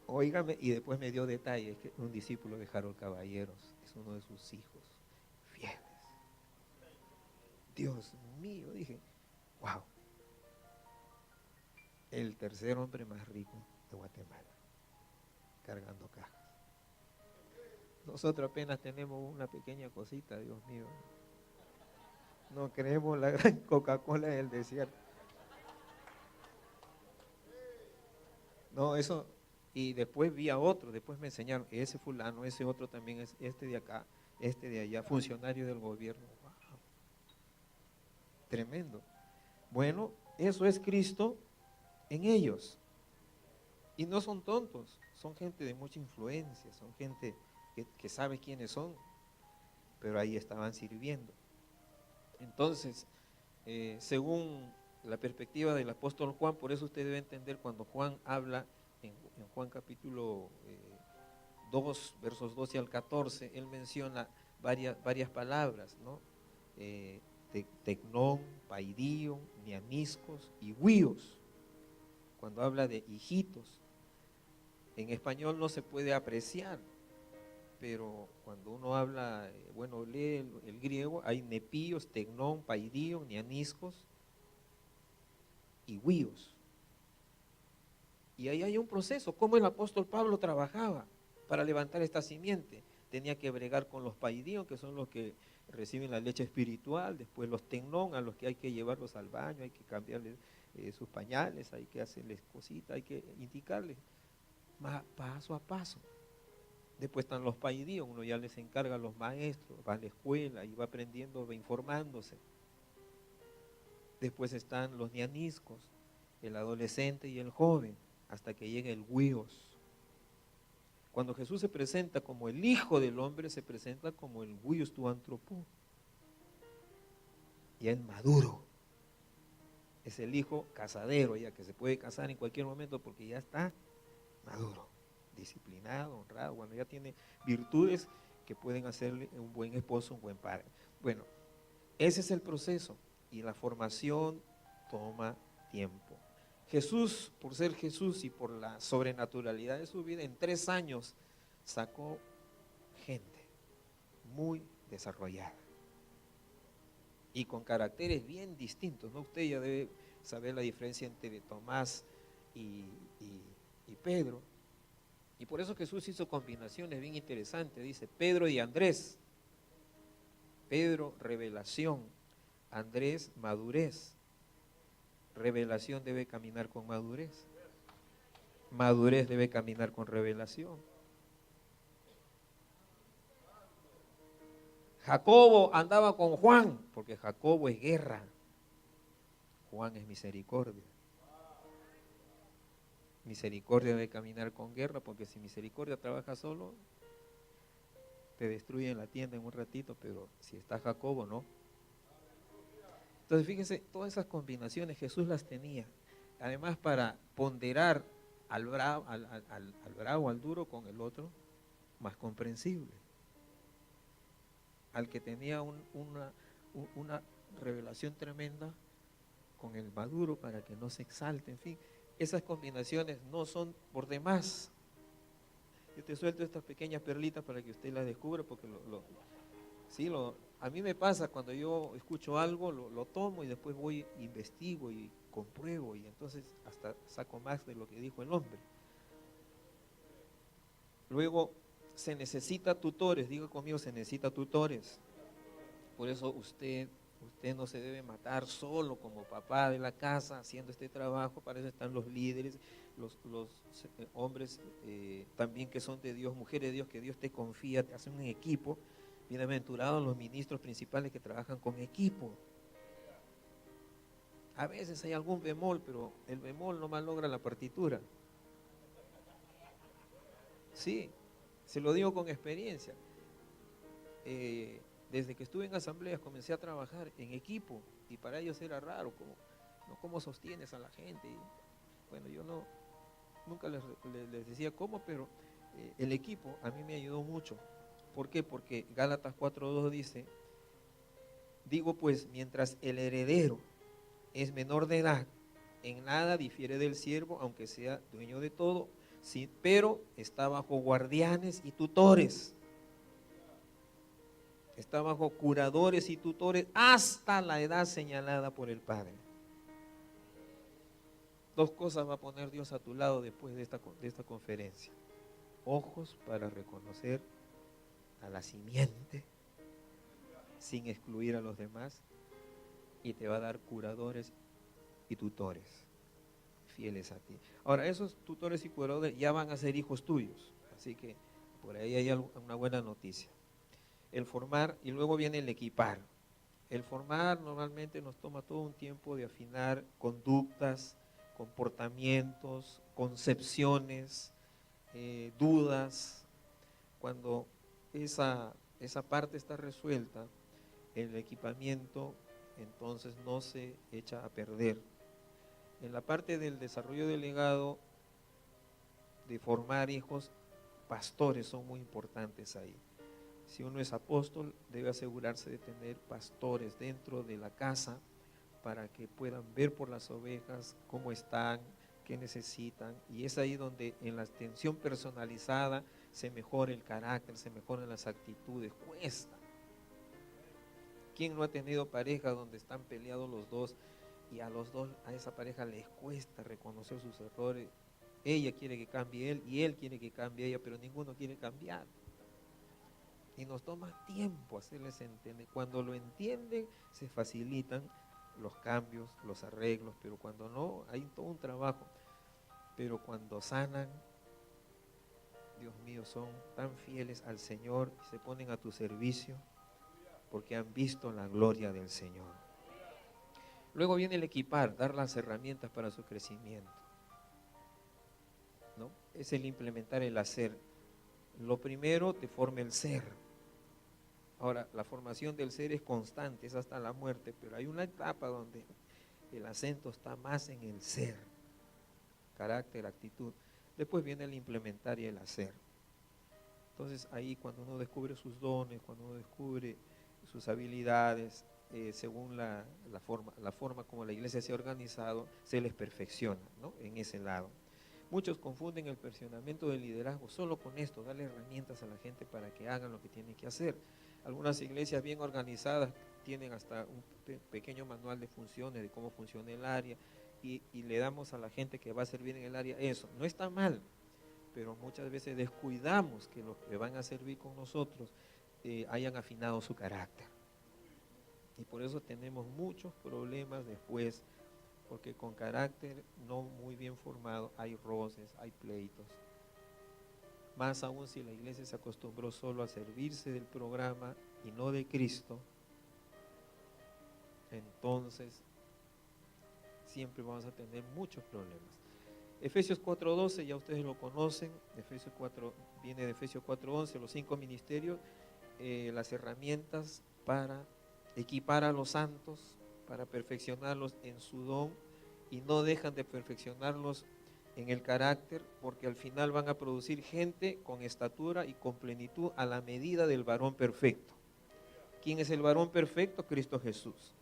S1: Óigame, y después me dio detalles, que un discípulo de Harold Caballeros, es uno de sus hijos fieles. Dios mío, dije, Wow. El tercer hombre más rico de Guatemala, cargando cajas. Nosotros apenas tenemos una pequeña cosita, Dios mío. No creemos la gran Coca-Cola del desierto. No, eso. Y después vi a otro, después me enseñaron, ese fulano, ese otro también es este de acá, este de allá, funcionario del gobierno. Wow. Tremendo. Bueno, eso es Cristo en ellos. Y no son tontos, son gente de mucha influencia, son gente que sabe quiénes son, pero ahí estaban sirviendo. Entonces, según la perspectiva del apóstol Juan, por eso usted debe entender cuando Juan habla en Juan capítulo 2, versos 12 al 14, él menciona varias palabras, ¿no? Tecnón, paidíon, nianiscos y huíos, cuando habla de hijitos. En español no se puede apreciar, pero cuando uno habla, bueno, lee el griego, hay nepíos, tecnón, paidíon, nianiscos y huíos. Y ahí hay un proceso, cómo el apóstol Pablo trabajaba para levantar esta simiente. Tenía que bregar con los paidíon, que son los que reciben la leche espiritual, después los tecnón, a los que hay que llevarlos al baño, hay que cambiarles sus pañales, hay que hacerles cositas, hay que indicarles paso a paso. Después están los paidíon, uno ya les encarga a los maestros, va a la escuela y va aprendiendo, va informándose. Después están los nianiscos, el adolescente y el joven, hasta que llega el huíos. Cuando Jesús se presenta como el Hijo del Hombre, se presenta como el huíos tu antropo. Ya es maduro. Es el hijo casadero, ya que se puede casar en cualquier momento porque ya está maduro, disciplinado, honrado, bueno, ya tiene virtudes que pueden hacerle un buen esposo, un buen padre. Bueno, ese es el proceso y la formación toma tiempo. Jesús, por ser Jesús y por la sobrenaturalidad de su vida, en 3 años sacó gente muy desarrollada y con caracteres bien distintos, ¿no? Usted ya debe saber la diferencia entre Tomás y Pedro. Y por eso Jesús hizo combinaciones bien interesantes. Dice Pedro y Andrés. Pedro, revelación. Andrés, madurez. Revelación debe caminar con madurez. Madurez debe caminar con revelación. Jacobo andaba con Juan, porque Jacobo es guerra. Juan es misericordia. Misericordia debe caminar con guerra, porque si misericordia trabaja solo, te destruye la tienda en un ratito, pero si está Jacobo, no. Entonces fíjense, todas esas combinaciones Jesús las tenía, además para ponderar al bravo, al duro con el otro, más comprensible. Al que tenía una revelación tremenda con el maduro para que no se exalte, en fin. Esas combinaciones no son por demás. Yo te suelto estas pequeñas perlitas para que usted las descubra, porque a mí me pasa cuando yo escucho algo, lo tomo y después voy, investigo y compruebo, y entonces hasta saco más de lo que dijo el hombre. Luego, se necesita tutores, diga conmigo, se necesita tutores. Por eso usted no se debe matar solo como papá de la casa haciendo este trabajo. Para eso están los líderes, los hombres también que son de Dios, mujeres de Dios, que Dios te confía, te hacen un equipo. Bienaventurados los ministros principales que trabajan con equipo. A veces hay algún bemol, pero el bemol no malogra la partitura. Sí, se lo digo con experiencia. Desde que estuve en asambleas comencé a trabajar en equipo y para ellos era raro, ¿cómo sostienes a la gente? Y, bueno, yo nunca les decía cómo, pero el equipo a mí me ayudó mucho. ¿Por qué? Porque Gálatas 4:2 dice, digo pues, mientras el heredero es menor de edad, en nada difiere del siervo, aunque sea dueño de todo, sí, pero está bajo guardianes y tutores. Está bajo curadores y tutores hasta la edad señalada por el Padre. Dos cosas va a poner Dios a tu lado después de esta conferencia. Ojos para reconocer a la simiente sin excluir a los demás, y te va a dar curadores y tutores fieles a ti. Ahora, esos tutores y curadores ya van a ser hijos tuyos, así que por ahí hay una buena noticia. El formar, y luego viene el equipar. El formar normalmente nos toma todo un tiempo de afinar conductas, comportamientos, concepciones, dudas. Cuando esa parte está resuelta, el equipamiento entonces no se echa a perder. En la parte del desarrollo del legado, de formar hijos, pastores son muy importantes ahí. Si uno es apóstol, debe asegurarse de tener pastores dentro de la casa para que puedan ver por las ovejas cómo están, qué necesitan, y es ahí donde en la atención personalizada se mejora el carácter, se mejoran las actitudes. Cuesta. ¿Quién no ha tenido pareja donde están peleados los dos y a los dos, a esa pareja les cuesta reconocer sus errores? Ella quiere que cambie él y él quiere que cambie ella, pero ninguno quiere cambiar. Y nos toma tiempo hacerles entender. Cuando lo entienden, se facilitan los cambios, los arreglos, pero cuando no, hay todo un trabajo. Pero cuando sanan, Dios mío, son tan fieles al Señor y se ponen a tu servicio porque han visto la gloria del Señor. Luego viene el equipar, dar las herramientas para su crecimiento, ¿no? Es el implementar el hacer. Lo primero te forma el ser. Ahora, la formación del ser es constante, es hasta la muerte, pero hay una etapa donde el acento está más en el ser, carácter, actitud. Después viene el implementar y el hacer. Entonces ahí cuando uno descubre sus dones, cuando uno descubre sus habilidades, según la forma como la iglesia se ha organizado, se les perfecciona, ¿no? En ese lado. Muchos confunden el perfeccionamiento del liderazgo solo con esto, darle herramientas a la gente para que hagan lo que tienen que hacer. Algunas iglesias bien organizadas tienen hasta un pequeño manual de funciones, de cómo funciona el área, y le damos a la gente que va a servir en el área eso. No está mal, pero muchas veces descuidamos que los que van a servir con nosotros hayan afinado su carácter. Y por eso tenemos muchos problemas después, porque con carácter no muy bien formado hay roces, hay pleitos. Más aún si la iglesia se acostumbró solo a servirse del programa y no de Cristo, entonces siempre vamos a tener muchos problemas. Efesios 4:12, ya ustedes lo conocen. Efesios 4, viene de Efesios 4:11, los 5 ministerios, las herramientas para equipar a los santos, para perfeccionarlos en su don, y no dejan de perfeccionarlos en el carácter, porque al final van a producir gente con estatura y con plenitud a la medida del varón perfecto. ¿Quién es el varón perfecto? Cristo Jesús.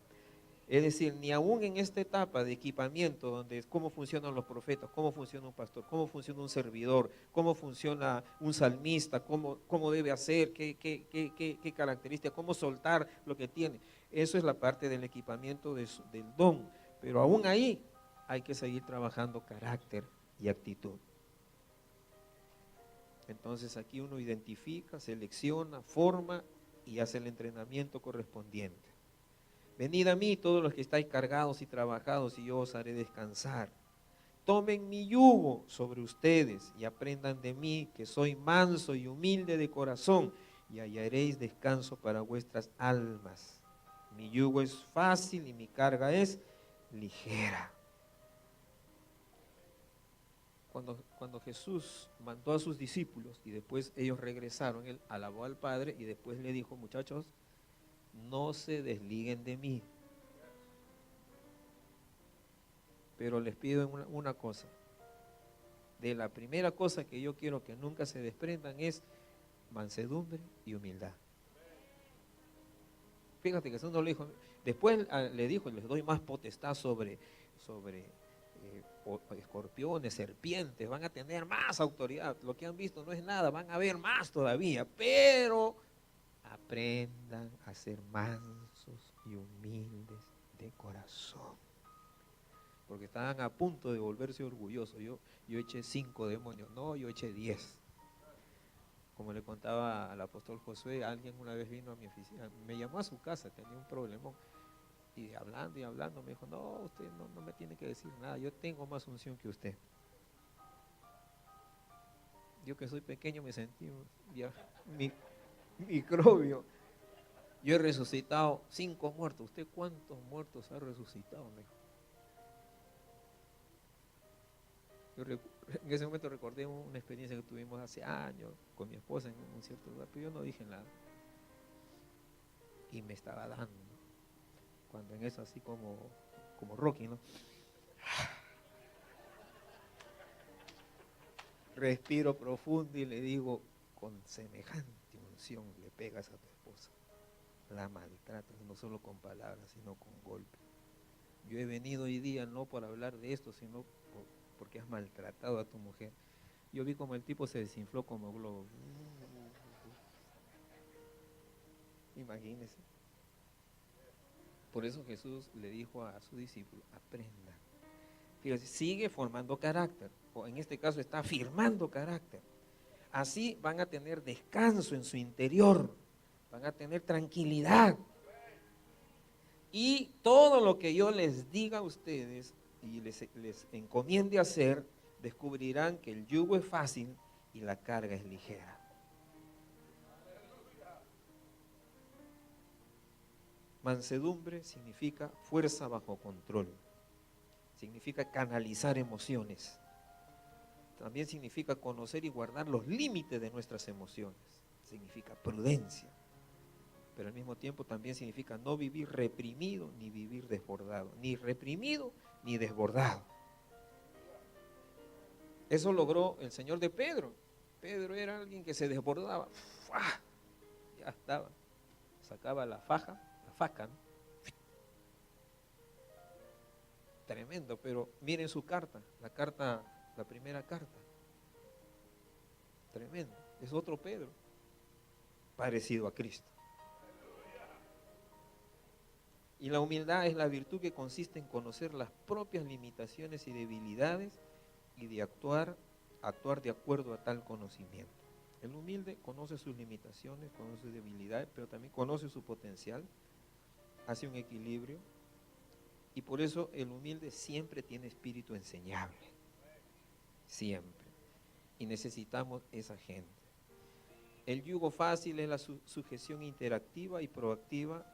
S1: Es decir, ni aún en esta etapa de equipamiento, donde es cómo funcionan los profetas, cómo funciona un pastor, cómo funciona un servidor, cómo funciona un salmista, cómo debe hacer, qué características, cómo soltar lo que tiene. Eso es la parte del equipamiento del don. Pero aún ahí hay que seguir trabajando carácter y actitud. Entonces aquí uno identifica, selecciona, forma y hace el entrenamiento correspondiente. Venid a mí todos los que estáis cargados y trabajados, y yo os haré descansar. Tomen mi yugo sobre ustedes y aprendan de mí, que soy manso y humilde de corazón, y hallaréis descanso para vuestras almas. Mi yugo es fácil y mi carga es ligera. Cuando Jesús mandó a sus discípulos y después ellos regresaron, él alabó al Padre y después le dijo: muchachos, no se desliguen de mí, pero les pido una cosa. De la primera cosa que yo quiero que nunca se desprendan es mansedumbre y humildad. Fíjate que eso no le dijo. Después le dijo: les doy más potestad sobre escorpiones, serpientes, van a tener más autoridad. Lo que han visto no es nada, van a ver más todavía, pero aprendan a ser mansos y humildes de corazón. porque estaban a punto de volverse orgullosos. Yo eché 5 demonios, no, yo eché 10. Como le contaba al apóstol Josué, alguien una vez vino a mi oficina, me llamó a su casa, tenía un problemón, y hablando, me dijo, no, usted no me tiene que decir nada, yo tengo más unción que usted. Yo que soy pequeño me sentí ya, microbio. Yo he resucitado 5 muertos. ¿Usted cuántos muertos ha resucitado? Me dijo. En ese momento recordé una experiencia que tuvimos hace años con mi esposa en un cierto lugar, pero yo no dije nada. Y me estaba dando. Cuando en eso así como Rocky, ¿no? Respiro profundo y le digo, con semejante unción le pegas a tu esposa. La maltratas, no solo con palabras, sino con golpes. Yo he venido hoy día no por hablar de esto, sino porque has maltratado a tu mujer. Yo vi como el tipo se desinfló como globo. Imagínese. Por eso Jesús le dijo a su discípulo, aprenda. Fíjate, sigue formando carácter, o en este caso está firmando carácter. Así van a tener descanso en su interior, van a tener tranquilidad. Y todo lo que yo les diga a ustedes y les encomiende hacer, descubrirán que el yugo es fácil y la carga es ligera. Mansedumbre significa fuerza bajo control, significa canalizar emociones, también significa conocer y guardar los límites de nuestras emociones, significa prudencia, pero al mismo tiempo también significa no vivir reprimido ni vivir desbordado, ni reprimido ni desbordado. Eso logró el Señor de Pedro. Pedro era alguien que se desbordaba, ¡fua! Ya estaba, sacaba la faca, ¿no? Tremendo, pero miren su carta, la primera carta, tremendo, es otro Pedro, parecido a Cristo. Y la humildad es la virtud que consiste en conocer las propias limitaciones y debilidades y de actuar de acuerdo a tal conocimiento. El humilde conoce sus limitaciones, conoce sus debilidades, pero también conoce su potencial, hace un equilibrio, y por eso el humilde siempre tiene espíritu enseñable, siempre. Y necesitamos esa gente. El yugo fácil es la sujeción interactiva y proactiva,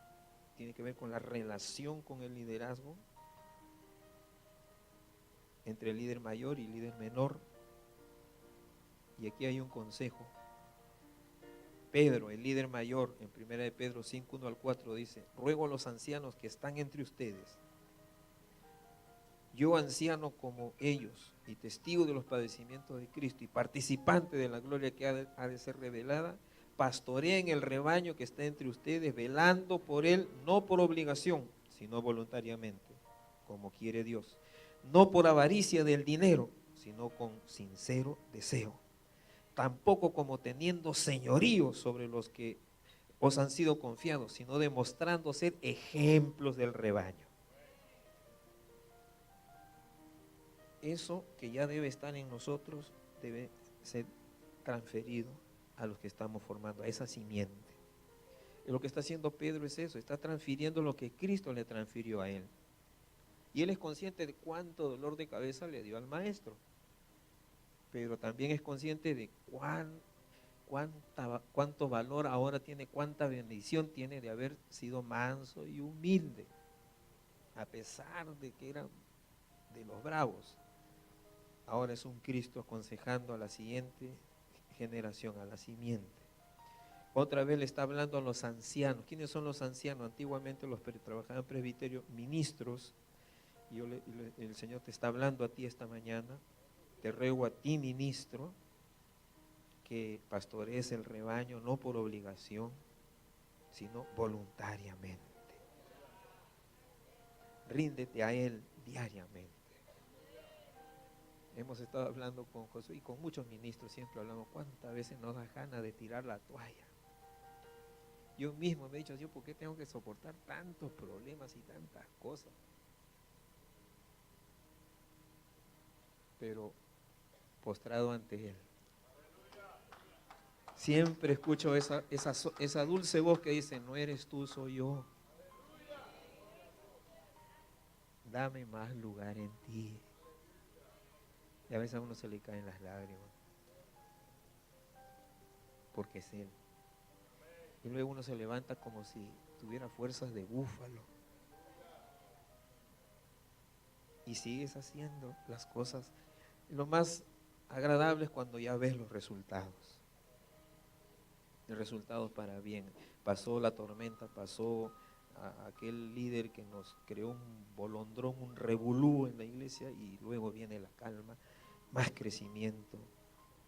S1: tiene que ver con la relación con el liderazgo entre el líder mayor y el líder menor. Y aquí hay un consejo. Pedro, el líder mayor, en 1 de Pedro 5, 1 al 4 dice, ruego a los ancianos que están entre ustedes, yo anciano como ellos y testigo de los padecimientos de Cristo y participante de la gloria que ha de ser revelada, pastoreen el rebaño que está entre ustedes, velando por él, no por obligación, sino voluntariamente, como quiere Dios, no por avaricia del dinero, sino con sincero deseo, tampoco como teniendo señorío sobre los que os han sido confiados, sino demostrando ser ejemplos del rebaño. Eso que ya debe estar en nosotros debe ser transferido a los que estamos formando, a esa simiente. Y lo que está haciendo Pedro es eso, está transfiriendo lo que Cristo le transfirió a él. Y él es consciente de cuánto dolor de cabeza le dio al maestro, pero también es consciente de cuánto valor ahora tiene, cuánta bendición tiene de haber sido manso y humilde, a pesar de que era de los bravos. Ahora es un Cristo aconsejando a la siguiente generación, a la simiente. Otra vez le está hablando a los ancianos. ¿Quiénes son los ancianos? Antiguamente los que trabajaban en presbiterio, ministros. Y el Señor te está hablando a ti esta mañana. Te ruego a ti, ministro, que pastorees el rebaño no por obligación, sino voluntariamente. Ríndete a Él diariamente. Hemos estado hablando con Josué y con muchos ministros, siempre hablamos cuántas veces nos da ganas de tirar la toalla. Yo mismo me he dicho, ¿por qué tengo que soportar tantos problemas y tantas cosas? pero postrado ante Él. Siempre escucho esa dulce voz que dice, no eres tú, soy yo. Dame más lugar en ti. Y a veces a uno se le caen las lágrimas, porque es Él. Y luego uno se levanta como si tuviera fuerzas de búfalo. Y sigues haciendo las cosas. Lo más agradable es cuando ya ves los resultados. El resultado para bien. Pasó la tormenta, pasó aquel líder que nos creó un bolondrón, un revolú en la iglesia, y luego viene la calma, más crecimiento,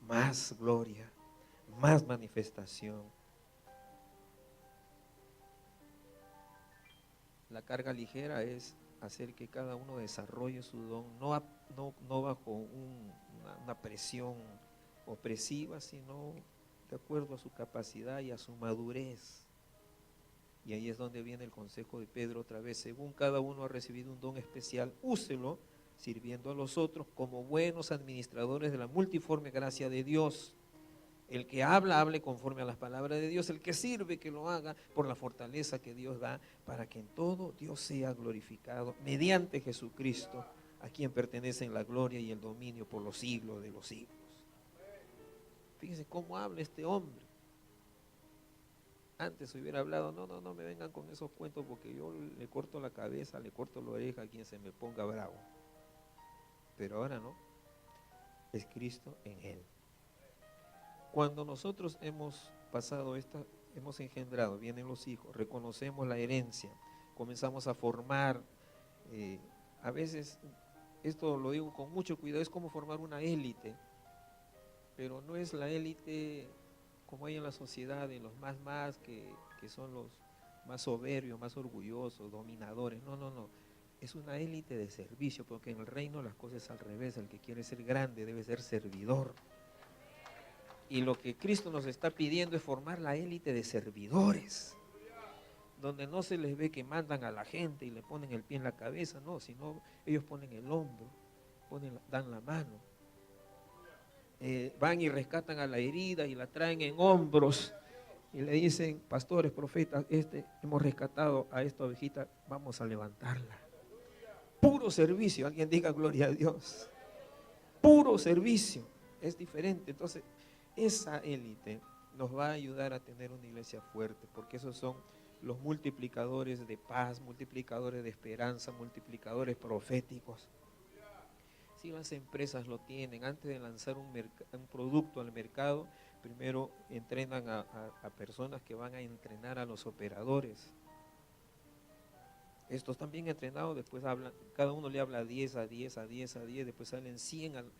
S1: más gloria, más manifestación. La carga ligera es hacer que cada uno desarrolle su don, no bajo una presión opresiva, sino de acuerdo a su capacidad y a su madurez. Y ahí es donde viene el consejo de Pedro otra vez: según cada uno ha recibido un don especial, úselo sirviendo a los otros como buenos administradores de la multiforme gracia de Dios. El que habla, hable conforme a las palabras de Dios. El que sirve, que lo haga por la fortaleza que Dios da, para que en todo Dios sea glorificado mediante Jesucristo, a quien pertenecen la gloria y el dominio por los siglos de los siglos. Fíjense cómo habla este hombre. Antes hubiera hablado, no me vengan con esos cuentos, porque yo le corto la cabeza, le corto la oreja a quien se me ponga bravo. Pero ahora no, es Cristo en él. Cuando nosotros hemos pasado hemos engendrado, vienen los hijos, reconocemos la herencia, comenzamos a formar, a veces, esto lo digo con mucho cuidado, es como formar una élite, pero no es la élite como hay en la sociedad, de los más que son los más soberbios, más orgullosos, dominadores. No, es una élite de servicio, porque en el reino las cosas es al revés. El que quiere ser grande debe ser servidor. Y lo que Cristo nos está pidiendo es formar la élite de servidores, donde no se les ve que mandan a la gente y le ponen el pie en la cabeza, no, sino ellos ponen el hombro, dan la mano, van y rescatan a la herida y la traen en hombros y le dicen: pastores, profetas, hemos rescatado a esta ovejita, vamos a levantarla. Puro servicio, alguien diga gloria a Dios. Puro servicio, es diferente. Entonces, esa élite nos va a ayudar a tener una iglesia fuerte, porque esos son los multiplicadores de paz, multiplicadores de esperanza, multiplicadores proféticos. Si las empresas lo tienen, antes de lanzar un producto al mercado, primero entrenan a personas que van a entrenar a los operadores. Estos también entrenados, después hablan, cada uno le habla 10 a 10, después salen 100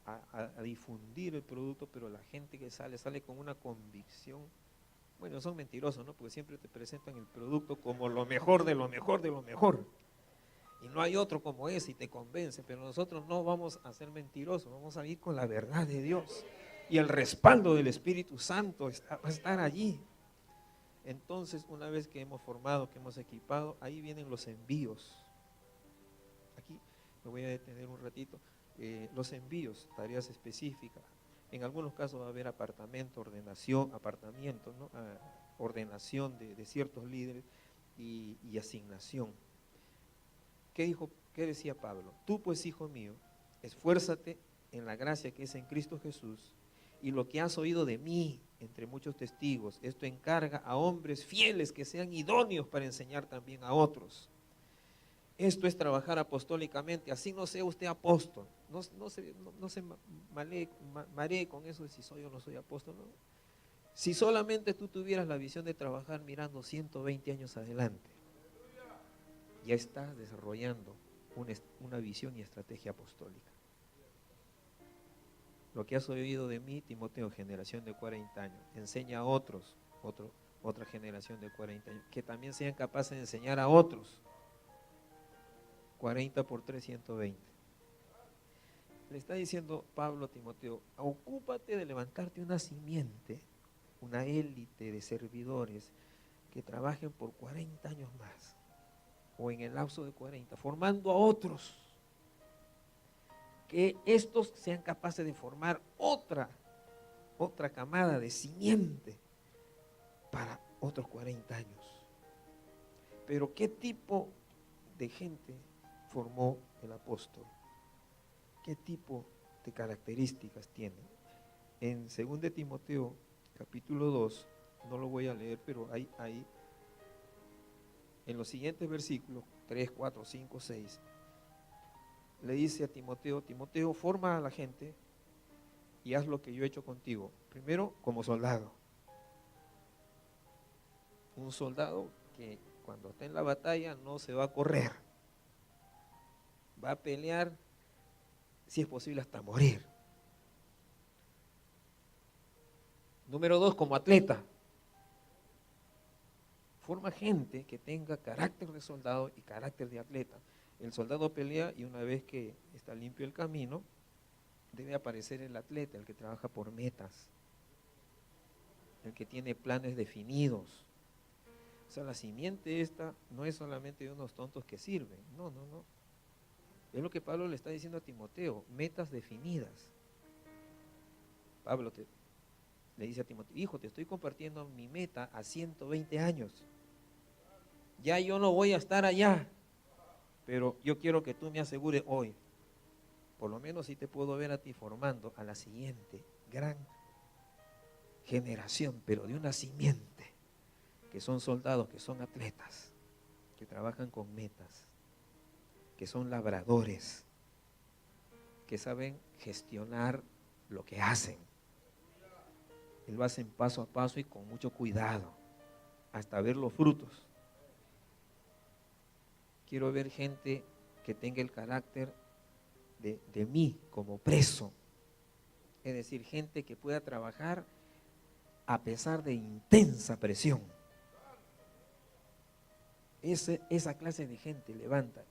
S1: a difundir el producto, pero la gente que sale con una convicción. Bueno, son mentirosos, ¿no? Porque siempre te presentan el producto como lo mejor de lo mejor de lo mejor. Y no hay otro como ese y te convence, pero nosotros no vamos a ser mentirosos, vamos a ir con la verdad de Dios. Y el respaldo del Espíritu Santo va a estar allí. Entonces, una vez que hemos formado, que hemos equipado, ahí vienen los envíos. Aquí me voy a detener un ratito. Los envíos, tareas específicas. En algunos casos va a haber apartamiento, ¿no? Ordenación de ciertos líderes y asignación. ¿Qué decía Pablo? Tú pues, hijo mío, esfuérzate en la gracia que es en Cristo Jesús, y lo que has oído de mí entre muchos testigos, esto encarga a hombres fieles que sean idóneos para enseñar también a otros. Esto es trabajar apostólicamente, así no sea usted apóstol. No se maree con eso de si soy o no soy apóstol, ¿no? Si solamente tú tuvieras la visión de trabajar mirando 120 años adelante, ya estás desarrollando una visión y estrategia apostólica. Lo que has oído de mí, Timoteo, generación de 40 años, enseña a otros, otra generación de 40 años, que también sean capaces de enseñar a otros. 40 por 3, 120. Le está diciendo Pablo a Timoteo: ocúpate de levantarte una simiente, una élite de servidores que trabajen por 40 años más, o en el lapso de 40, formando a otros. que estos sean capaces de formar otra camada de simiente para otros 40 años. Pero ¿qué tipo de gente formó el apóstol? ¿Qué tipo de características tiene? En 2 de Timoteo, capítulo 2, no lo voy a leer, pero hay en los siguientes versículos, 3, 4, 5, 6, le dice a Timoteo: Timoteo, forma a la gente y haz lo que yo he hecho contigo. Primero, como soldado. Un soldado que cuando está en la batalla no se va a correr, va a pelear, si es posible hasta morir. Número 2, como atleta. Forma gente que tenga carácter de soldado y carácter de atleta. El soldado pelea y una vez que está limpio el camino, debe aparecer el atleta, el que trabaja por metas, el que tiene planes definidos. O sea, la simiente esta no es solamente de unos tontos que sirven, no. Es lo que Pablo le está diciendo a Timoteo, metas definidas. Pablo le dice a Timoteo: hijo, te estoy compartiendo mi meta a 120 años. Ya yo no voy a estar allá, pero yo quiero que tú me asegures hoy, por lo menos si te puedo ver a ti formando a la siguiente gran generación, pero de una simiente, que son soldados, que son atletas, que trabajan con metas, que son labradores, que saben gestionar lo que hacen. Lo hacen paso a paso y con mucho cuidado, hasta ver los frutos. Quiero ver gente que tenga el carácter de mí como preso. Es decir, gente que pueda trabajar a pesar de intensa presión. Esa clase de gente levanta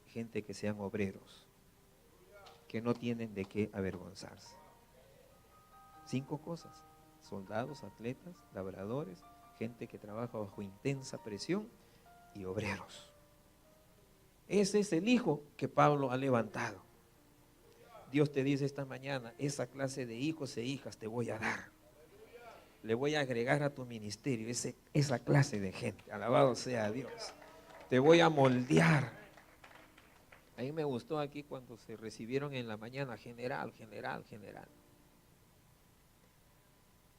S1: gente que sean obreros, que no tienen de qué avergonzarse. 5 cosas: soldados, atletas, labradores, gente que trabaja bajo intensa presión y obreros. Ese es el hijo que Pablo ha levantado. Dios te dice esta mañana: esa clase de hijos e hijas te voy a dar. Le voy a agregar a tu ministerio esa clase de gente. Alabado sea Dios. Te voy a moldear. A mí me gustó aquí cuando se recibieron en la mañana: general.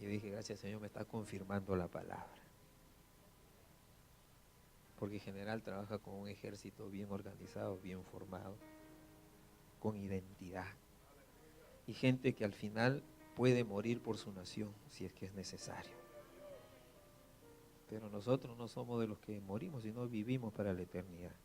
S1: Yo dije: gracias, Señor, me está confirmando la palabra. Porque general trabaja con un ejército bien organizado, bien formado, con identidad. Y gente que al final puede morir por su nación si es que es necesario. Pero nosotros no somos de los que morimos, sino vivimos para la eternidad.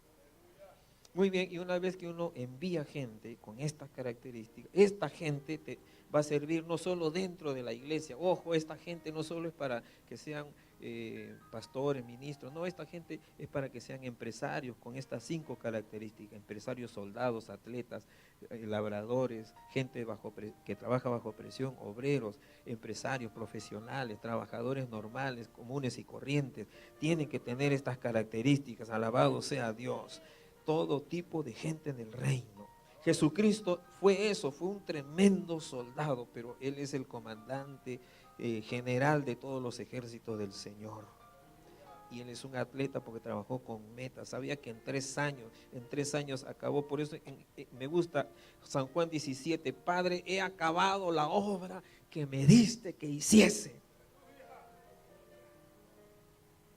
S1: Muy bien, y una vez que uno envía gente con estas características, esta gente te va a servir no solo dentro de la iglesia. Ojo, esta gente no solo es para que sean pastores, ministros, no, esta gente es para que sean empresarios con estas 5 características: empresarios, soldados, atletas, labradores, gente que trabaja bajo presión, obreros, empresarios, profesionales, trabajadores normales, comunes y corrientes. Tienen que tener estas características. Alabado sea Dios. Todo tipo de gente en el reino. Jesucristo fue eso, fue un tremendo soldado, pero Él es el comandante general de todos los ejércitos del Señor. Y Él es un atleta porque trabajó con metas. Sabía que en 3 años acabó. Por eso me gusta San Juan 17: Padre, he acabado la obra que me diste que hiciese.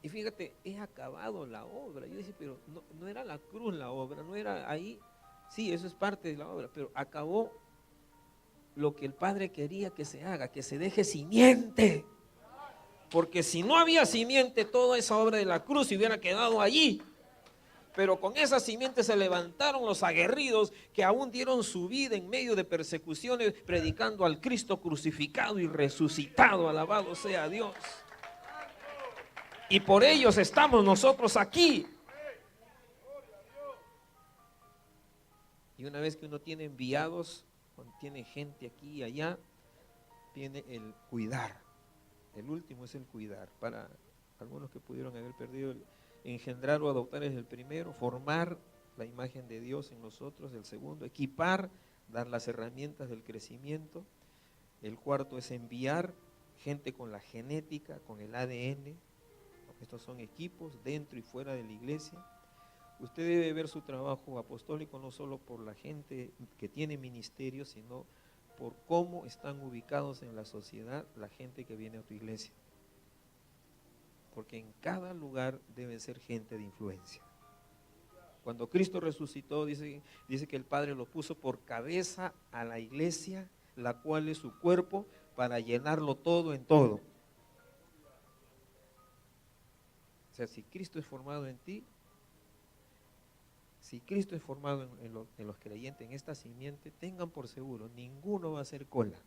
S1: Y fíjate, he acabado la obra. Yo decía, pero no era la cruz la obra, no era ahí. Sí, eso es parte de la obra, pero acabó lo que el Padre quería que se haga, que se deje simiente. Porque si no había simiente, toda esa obra de la cruz se hubiera quedado allí. Pero con esa simiente se levantaron los aguerridos que aún dieron su vida en medio de persecuciones, predicando al Cristo crucificado y resucitado. Alabado sea Dios. Y por ellos estamos nosotros aquí. Y una vez que uno tiene enviados, cuando tiene gente aquí y allá, tiene el cuidar. El último es el cuidar. Para algunos que pudieron haber perdido, engendrar o adoptar es el primero. Formar la imagen de Dios en nosotros, el segundo. Equipar dar las herramientas del crecimiento. El cuarto es enviar gente con la genética, con el ADN. Estos son equipos dentro y fuera de la iglesia. Usted debe ver su trabajo apostólico no solo por la gente que tiene ministerio, sino por cómo están ubicados en la sociedad la gente que viene a tu iglesia. Porque en cada lugar deben ser gente de influencia. Cuando Cristo resucitó, dice que el Padre lo puso por cabeza a la iglesia, la cual es su cuerpo, para llenarlo todo en todo. O sea, si Cristo es formado en ti, si Cristo es formado en los creyentes, en esta simiente, tengan por seguro, ninguno va a ser cola.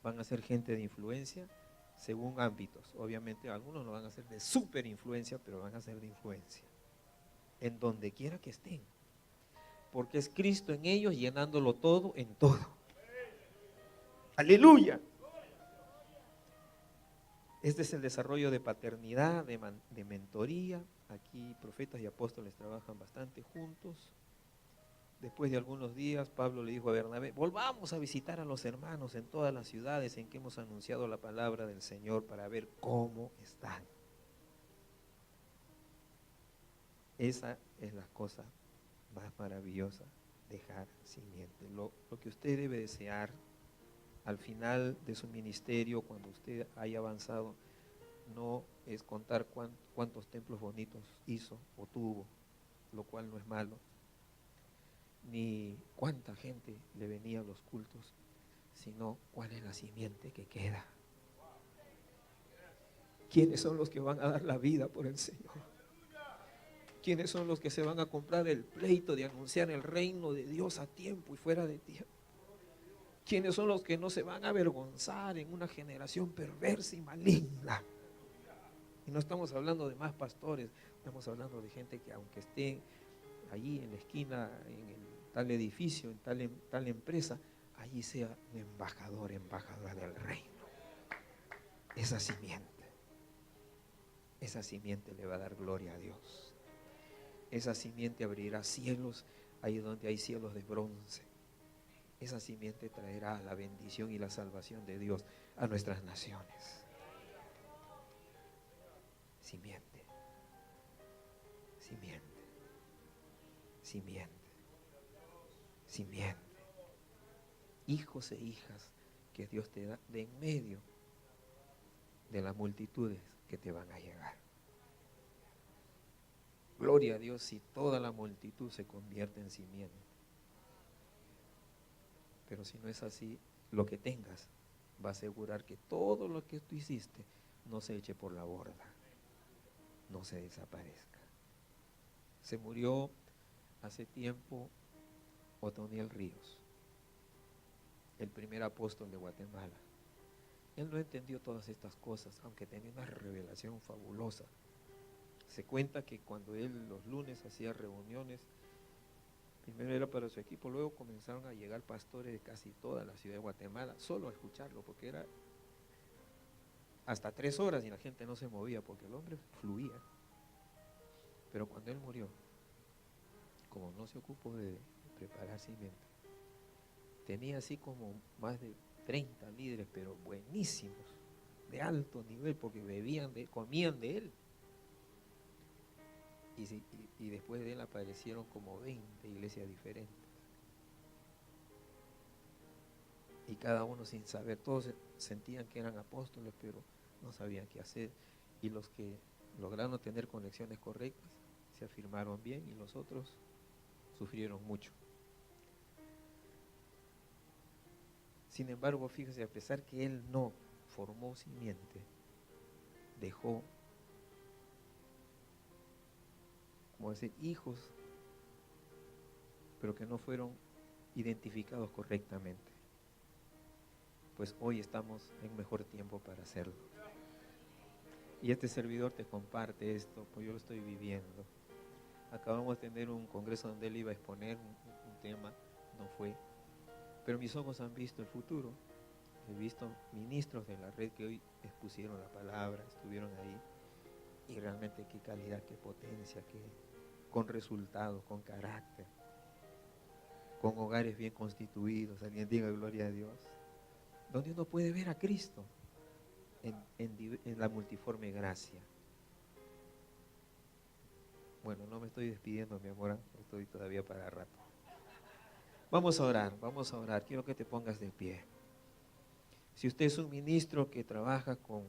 S1: Van a ser gente de influencia según ámbitos. Obviamente algunos no van a ser de super influencia, pero van a ser de influencia. En donde quiera que estén. Porque es Cristo en ellos llenándolo todo en todo. ¡Aleluya! Este es el desarrollo de paternidad, de mentoría. Aquí profetas y apóstoles trabajan bastante juntos. Después de algunos días, Pablo le dijo a Bernabé, volvamos a visitar a los hermanos en todas las ciudades en que hemos anunciado la palabra del Señor para ver cómo están. Esa es la cosa más maravillosa, dejar simiente. Lo que usted debe desear al final de su ministerio, cuando usted haya avanzado, no es contar cuántos templos bonitos hizo o tuvo, lo cual no es malo, ni cuánta gente le venía a los cultos, sino cuál es la simiente que queda. ¿Quiénes son los que van a dar la vida por el Señor? ¿Quiénes son los que se van a comprar el pleito de anunciar el reino de Dios a tiempo y fuera de tiempo? ¿Quiénes son los que no se van a avergonzar en una generación perversa y maligna? Y no estamos hablando de más pastores, estamos hablando de gente que aunque esté allí en la esquina, en tal edificio, en tal empresa, allí sea un embajadora del reino. Esa simiente le va a dar gloria a Dios. Esa simiente abrirá cielos ahí donde hay cielos de bronce. Esa simiente traerá la bendición y la salvación de Dios a nuestras naciones. Simiente, simiente, simiente, simiente. Hijos e hijas que Dios te da de en medio de las multitudes que te van a llegar. Gloria a Dios si toda la multitud se convierte en simiente. Pero si no es así, lo que tengas va a asegurar que todo lo que tú hiciste no se eche por la borda, no se desaparezca. Se murió hace tiempo Otoniel Ríos, el primer apóstol de Guatemala. Él no entendió todas estas cosas, aunque tenía una revelación fabulosa. Se cuenta que cuando él los lunes hacía reuniones, primero era para su equipo, luego comenzaron a llegar pastores de casi toda la ciudad de Guatemala, solo a escucharlo, porque era hasta 3 horas y la gente no se movía, porque el hombre fluía. Pero cuando él murió, como no se ocupó de preparar cimiento, tenía así como más de 30 líderes, pero buenísimos, de alto nivel, porque comían de él. Y después de él aparecieron como 20 iglesias diferentes. Y cada uno sin saber, todos sentían que eran apóstoles, pero no sabían qué hacer. Y los que lograron tener conexiones correctas se afirmaron bien y los otros sufrieron mucho. Sin embargo, fíjese, a pesar que él no formó simiente, dejó, como decir, hijos, pero que no fueron identificados correctamente. Pues hoy estamos en mejor tiempo para hacerlo. Y este servidor te comparte esto, pues yo lo estoy viviendo. Acabamos de tener un congreso donde él iba a exponer un tema, no fue. Pero mis ojos han visto el futuro. He visto ministros de la red que hoy expusieron la palabra, estuvieron ahí. Y realmente qué calidad, qué potencia, con resultados, con carácter. con hogares bien constituidos, alguien diga gloria a Dios, donde uno puede ver a Cristo en la multiforme gracia. Bueno, no me estoy despidiendo, mi amor, estoy todavía para rato. Vamos a orar, quiero que te pongas de pie. Si usted es un ministro que trabaja con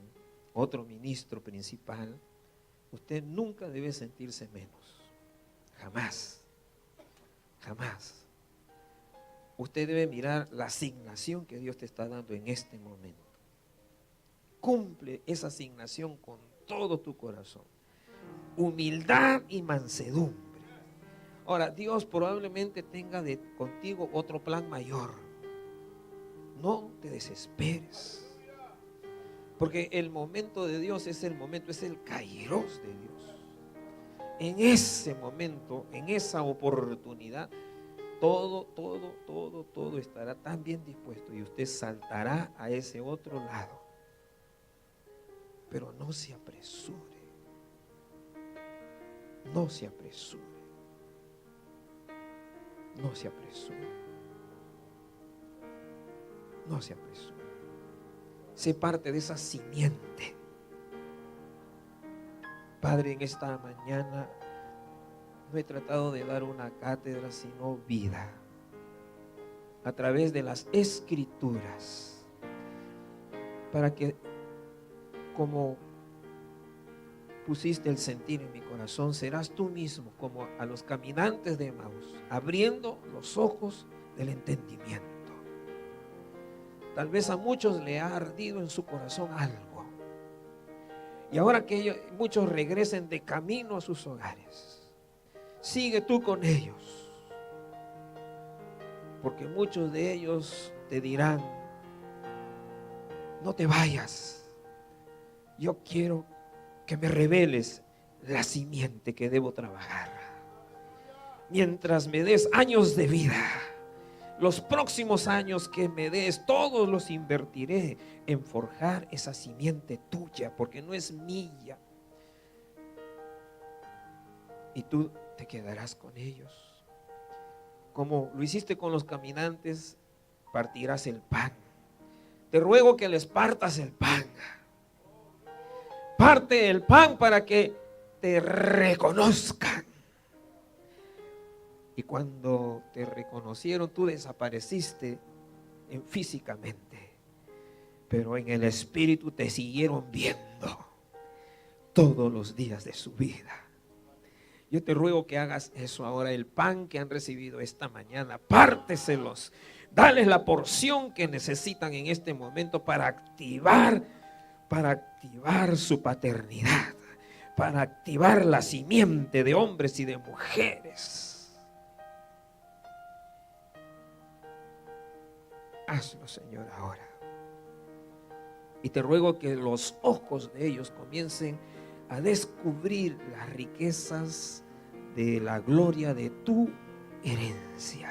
S1: otro ministro principal, usted nunca debe sentirse menos, jamás, jamás. Usted debe mirar la asignación que Dios te está dando en este momento. Cumple esa asignación con todo tu corazón. Humildad y mansedumbre. Ahora, Dios probablemente tenga contigo otro plan mayor. No te desesperes, porque el momento de Dios es el momento, es el kairos de Dios. En ese momento, en esa oportunidad, todo estará tan bien dispuesto y usted saltará a ese otro lado. Pero no se apresure. No se apresure. No se apresure. No se apresure. Sé parte de esa simiente. Padre, en esta mañana no he tratado de dar una cátedra, sino vida. A través de las Escrituras. Para que, como pusiste el sentir en mi corazón, serás tú mismo como a los caminantes de Emaús, abriendo los ojos del entendimiento. Tal vez a muchos le ha ardido en su corazón algo, y ahora que muchos regresen de camino a sus hogares, sigue tú con ellos, porque muchos de ellos te dirán: no te vayas, yo quiero que me reveles la simiente que debo trabajar. Mientras me des años de vida, los próximos años que me des, todos los invertiré en forjar esa simiente tuya, porque no es mía. Y tú te quedarás con ellos. Como lo hiciste con los caminantes, partirás el pan. Te ruego que les partas el pan. Parte el pan para que te reconozcan. Y cuando te reconocieron, tú desapareciste físicamente, pero en el espíritu te siguieron viendo todos los días de su vida. Yo te ruego que hagas eso ahora. El pan que han recibido esta mañana, párteselos, dales la porción que necesitan en este momento para activar su paternidad, para activar la simiente de hombres y de mujeres. Hazlo, Señor, ahora. Y te ruego que los ojos de ellos comiencen a descubrir las riquezas de la gloria de tu herencia.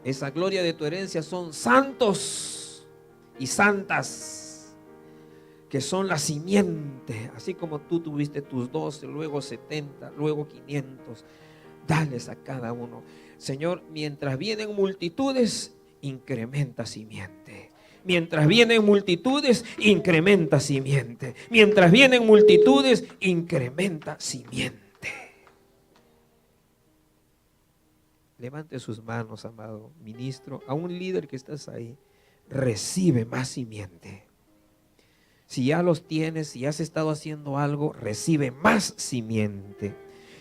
S1: Esa gloria de tu herencia son santos y santas, que son la simiente. Así como tú tuviste tus 12, luego 70, luego 500, dales a cada uno. Señor, mientras vienen multitudes, incrementa simiente. Mientras vienen multitudes, incrementa simiente. Mientras vienen multitudes, incrementa simiente. Levante sus manos, amado ministro, a un líder que estás ahí. Recibe más simiente. Si ya los tienes, si has estado haciendo algo, recibe más simiente.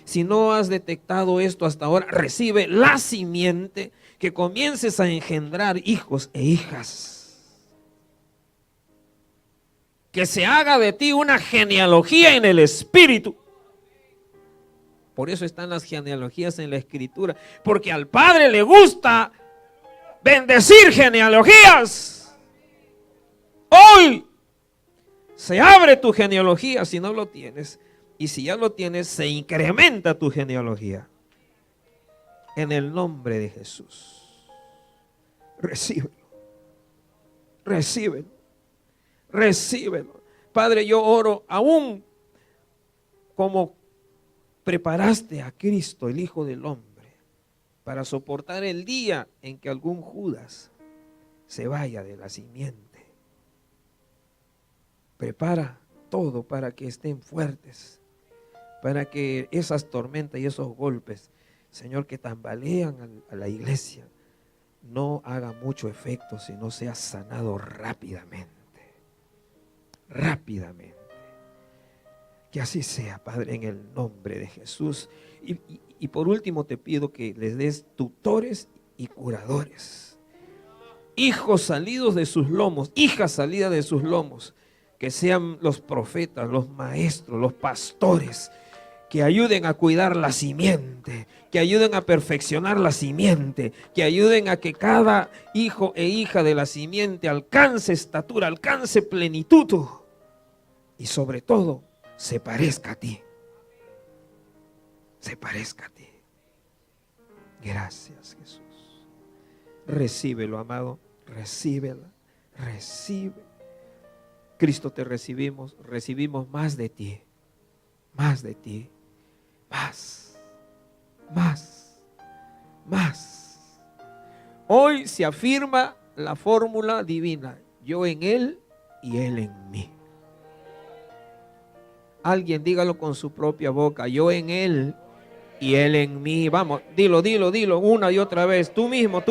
S1: Si no has detectado esto hasta ahora, recibe la simiente, que comiences a engendrar hijos e hijas. Que se haga de ti una genealogía en el espíritu. Por eso están las genealogías en la Escritura, porque al Padre le gusta bendecir genealogías. Hoy se abre tu genealogía si no lo tienes. Y si ya lo tienes, se incrementa tu genealogía. En el nombre de Jesús. Recíbelo. Recíbelo. Recíbelo. Padre, yo oro aún como preparaste a Cristo, el Hijo del Hombre, para soportar el día en que algún Judas se vaya de la simiente. Prepara todo para que estén fuertes, para que esas tormentas y esos golpes, Señor, que tambalean a la iglesia, no haga mucho efecto, sino sea sanado rápidamente. Rápidamente. Que así sea, Padre, en el nombre de Jesús. Y por último te pido que les des tutores y curadores. Hijos salidos de sus lomos, hijas salidas de sus lomos. Que sean los profetas, los maestros, los pastores, que ayuden a cuidar la simiente, que ayuden a perfeccionar la simiente, que ayuden a que cada hijo e hija de la simiente alcance estatura, alcance plenitud y sobre todo se parezca a ti. Se parezca a ti. Gracias, Jesús. Recíbelo, amado. Recíbela. Recibe. Cristo, te recibimos. Recibimos más de ti. Más de ti. Más. Más. Más. Hoy se afirma la fórmula divina. Yo en Él y Él en mí. Alguien dígalo con su propia boca. Yo en Él y Él en mí. Vamos, dilo una y otra vez. Tú mismo,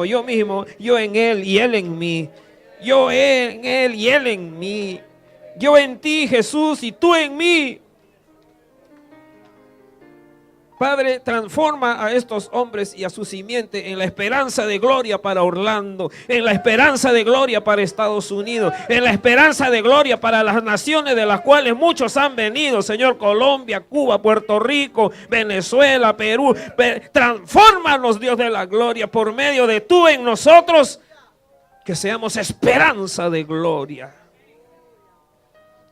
S1: yo mismo. Yo en Él y Él en mí. Yo en Él y Él en mí. Yo en ti, Jesús, y tú en mí. Padre, transforma a estos hombres y a su simiente en la esperanza de gloria para Orlando, en la esperanza de gloria para Estados Unidos, en la esperanza de gloria para las naciones de las cuales muchos han venido, Señor, Colombia, Cuba, Puerto Rico, Venezuela, Perú. Transfórmanos, Dios de la gloria, por medio de tú en nosotros, que seamos esperanza de gloria.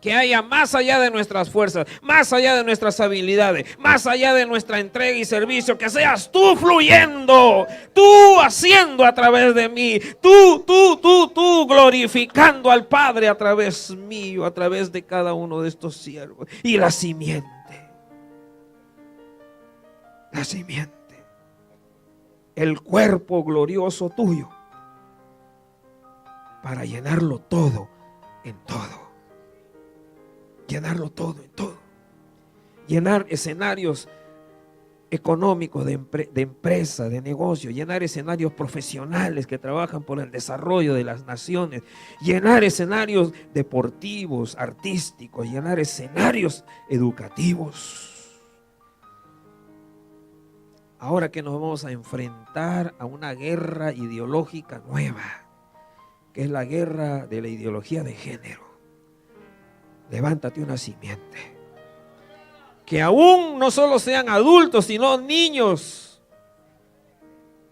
S1: Que haya más allá de nuestras fuerzas, más allá de nuestras habilidades, más allá de nuestra entrega y servicio, que seas tú fluyendo, tú haciendo a través de mí, tú glorificando al Padre a través mío, a través de cada uno de estos siervos. Y la simiente, el cuerpo glorioso tuyo, para llenarlo todo en todo. Llenarlo todo en todo. Llenar escenarios económicos de empresa, de negocio. Llenar escenarios profesionales que trabajan por el desarrollo de las naciones. Llenar escenarios deportivos, artísticos. Llenar escenarios educativos. Ahora que nos vamos a enfrentar a una guerra ideológica nueva, que es la guerra de la ideología de género. Levántate una simiente. Que aún no solo sean adultos, sino niños.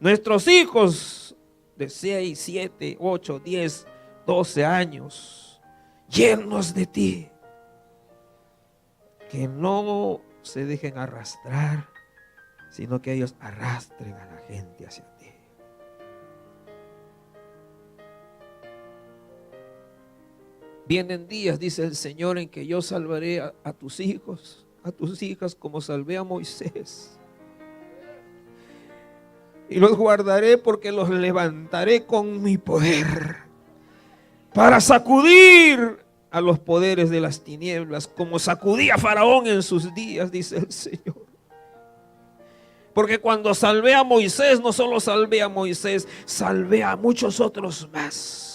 S1: Nuestros hijos de 6, 7, 8, 10, 12 años, llenos de ti. Que no se dejen arrastrar, sino que ellos arrastren a la gente hacia ti. Vienen días, dice el Señor, en que yo salvaré a tus hijos, a tus hijas, como salvé a Moisés. Y los guardaré porque los levantaré con mi poder, para sacudir a los poderes de las tinieblas, como sacudía a Faraón en sus días, dice el Señor. Porque cuando salvé a Moisés, no solo salvé a Moisés, salvé a muchos otros más.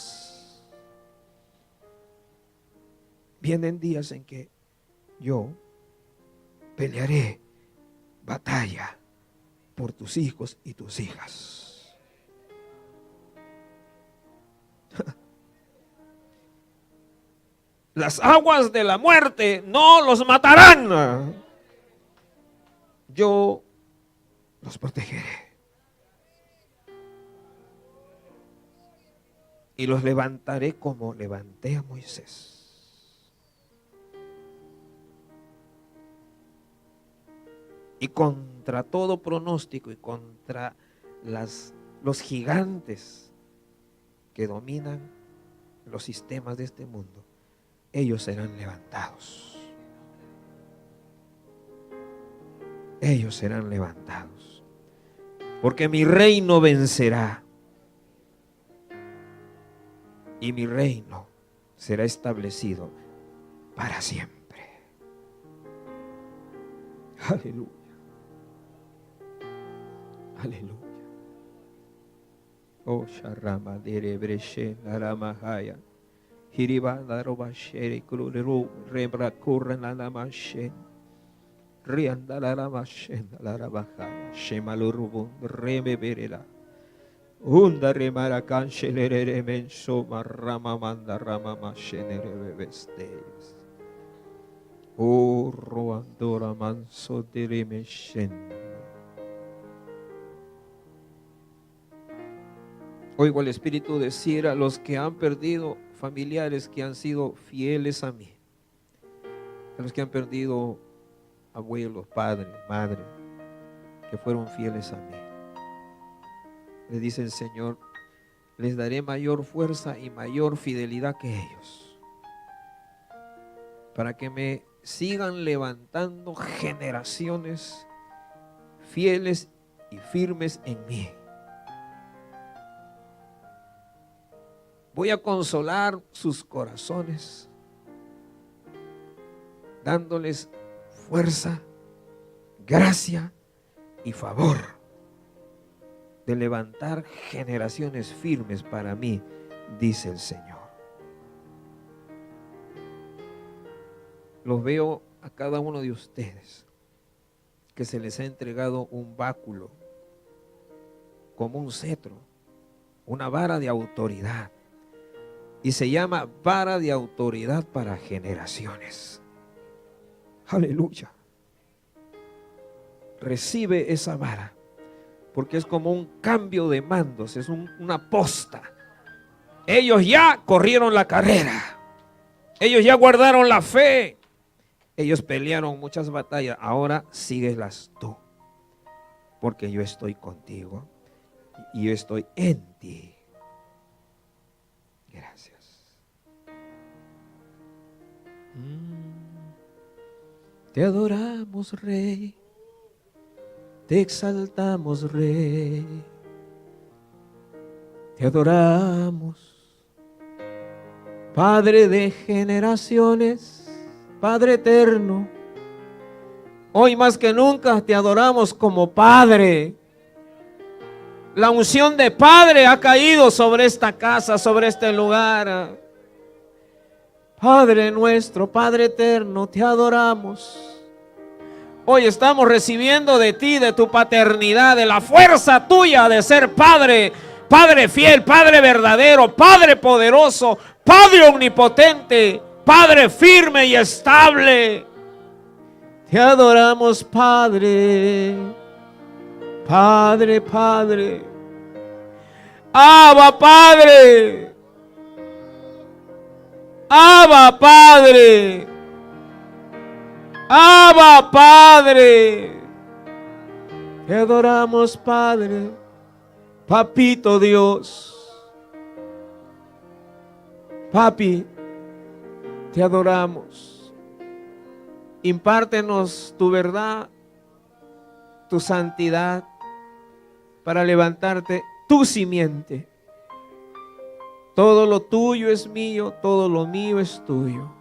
S1: Vienen días en que yo pelearé batalla por tus hijos y tus hijas. Las aguas de la muerte no los matarán. Yo los protegeré. Y los levantaré como levanté a Moisés. Y contra todo pronóstico y contra los gigantes que dominan los sistemas de este mundo, ellos serán levantados. Ellos serán levantados. porque mi reino vencerá y mi reino será establecido para siempre. Aleluya. Aleluya. Oh, Sharama dere breshe naramahaya. Hiriba daroba shere kururu rebra kurna namashen. Rianda laramashen larabahaya. Shemalurubun reme berela. Unda remara cancelere menso marrama manda rama mashenere bebestes. Oh, roandora manso dere meshen. Oigo al Espíritu decir a los que han perdido familiares que han sido fieles a mí, a los que han perdido abuelos, padres, madres, que fueron fieles a mí. Le dice el Señor, les daré mayor fuerza y mayor fidelidad que ellos, para que me sigan levantando generaciones fieles y firmes en mí. Voy a consolar sus corazones, dándoles fuerza, gracia y favor de levantar generaciones firmes para mí, dice el Señor. Los veo a cada uno de ustedes que se les ha entregado un báculo, como un cetro, una vara de autoridad. Y se llama vara de autoridad para generaciones. Aleluya. Recibe esa vara, porque es como un cambio de mandos, es una posta. Ellos ya corrieron la carrera, ellos ya guardaron la fe, ellos pelearon muchas batallas, ahora síguelas tú, porque yo estoy contigo y yo estoy en ti. Gracias. Te adoramos, Rey. Te exaltamos, Rey. Te adoramos, Padre de generaciones, Padre eterno. Hoy más que nunca te adoramos como Padre. La unción de Padre ha caído sobre esta casa, sobre este lugar. Padre nuestro, Padre eterno, te adoramos. Hoy estamos recibiendo de ti, de tu paternidad, de la fuerza tuya de ser Padre, Padre fiel, Padre verdadero, Padre poderoso, Padre omnipotente, Padre firme y estable. Te adoramos, Padre, Padre, Padre. Abba, Padre. Abba, Padre. Abba, Padre. Te adoramos, Padre. Papito Dios. Papi, te adoramos. Impártenos tu verdad, tu santidad, para levantarte tu simiente. Todo lo tuyo es mío, todo lo mío es tuyo.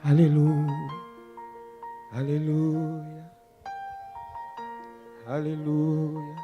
S1: Aleluya, aleluya, aleluya.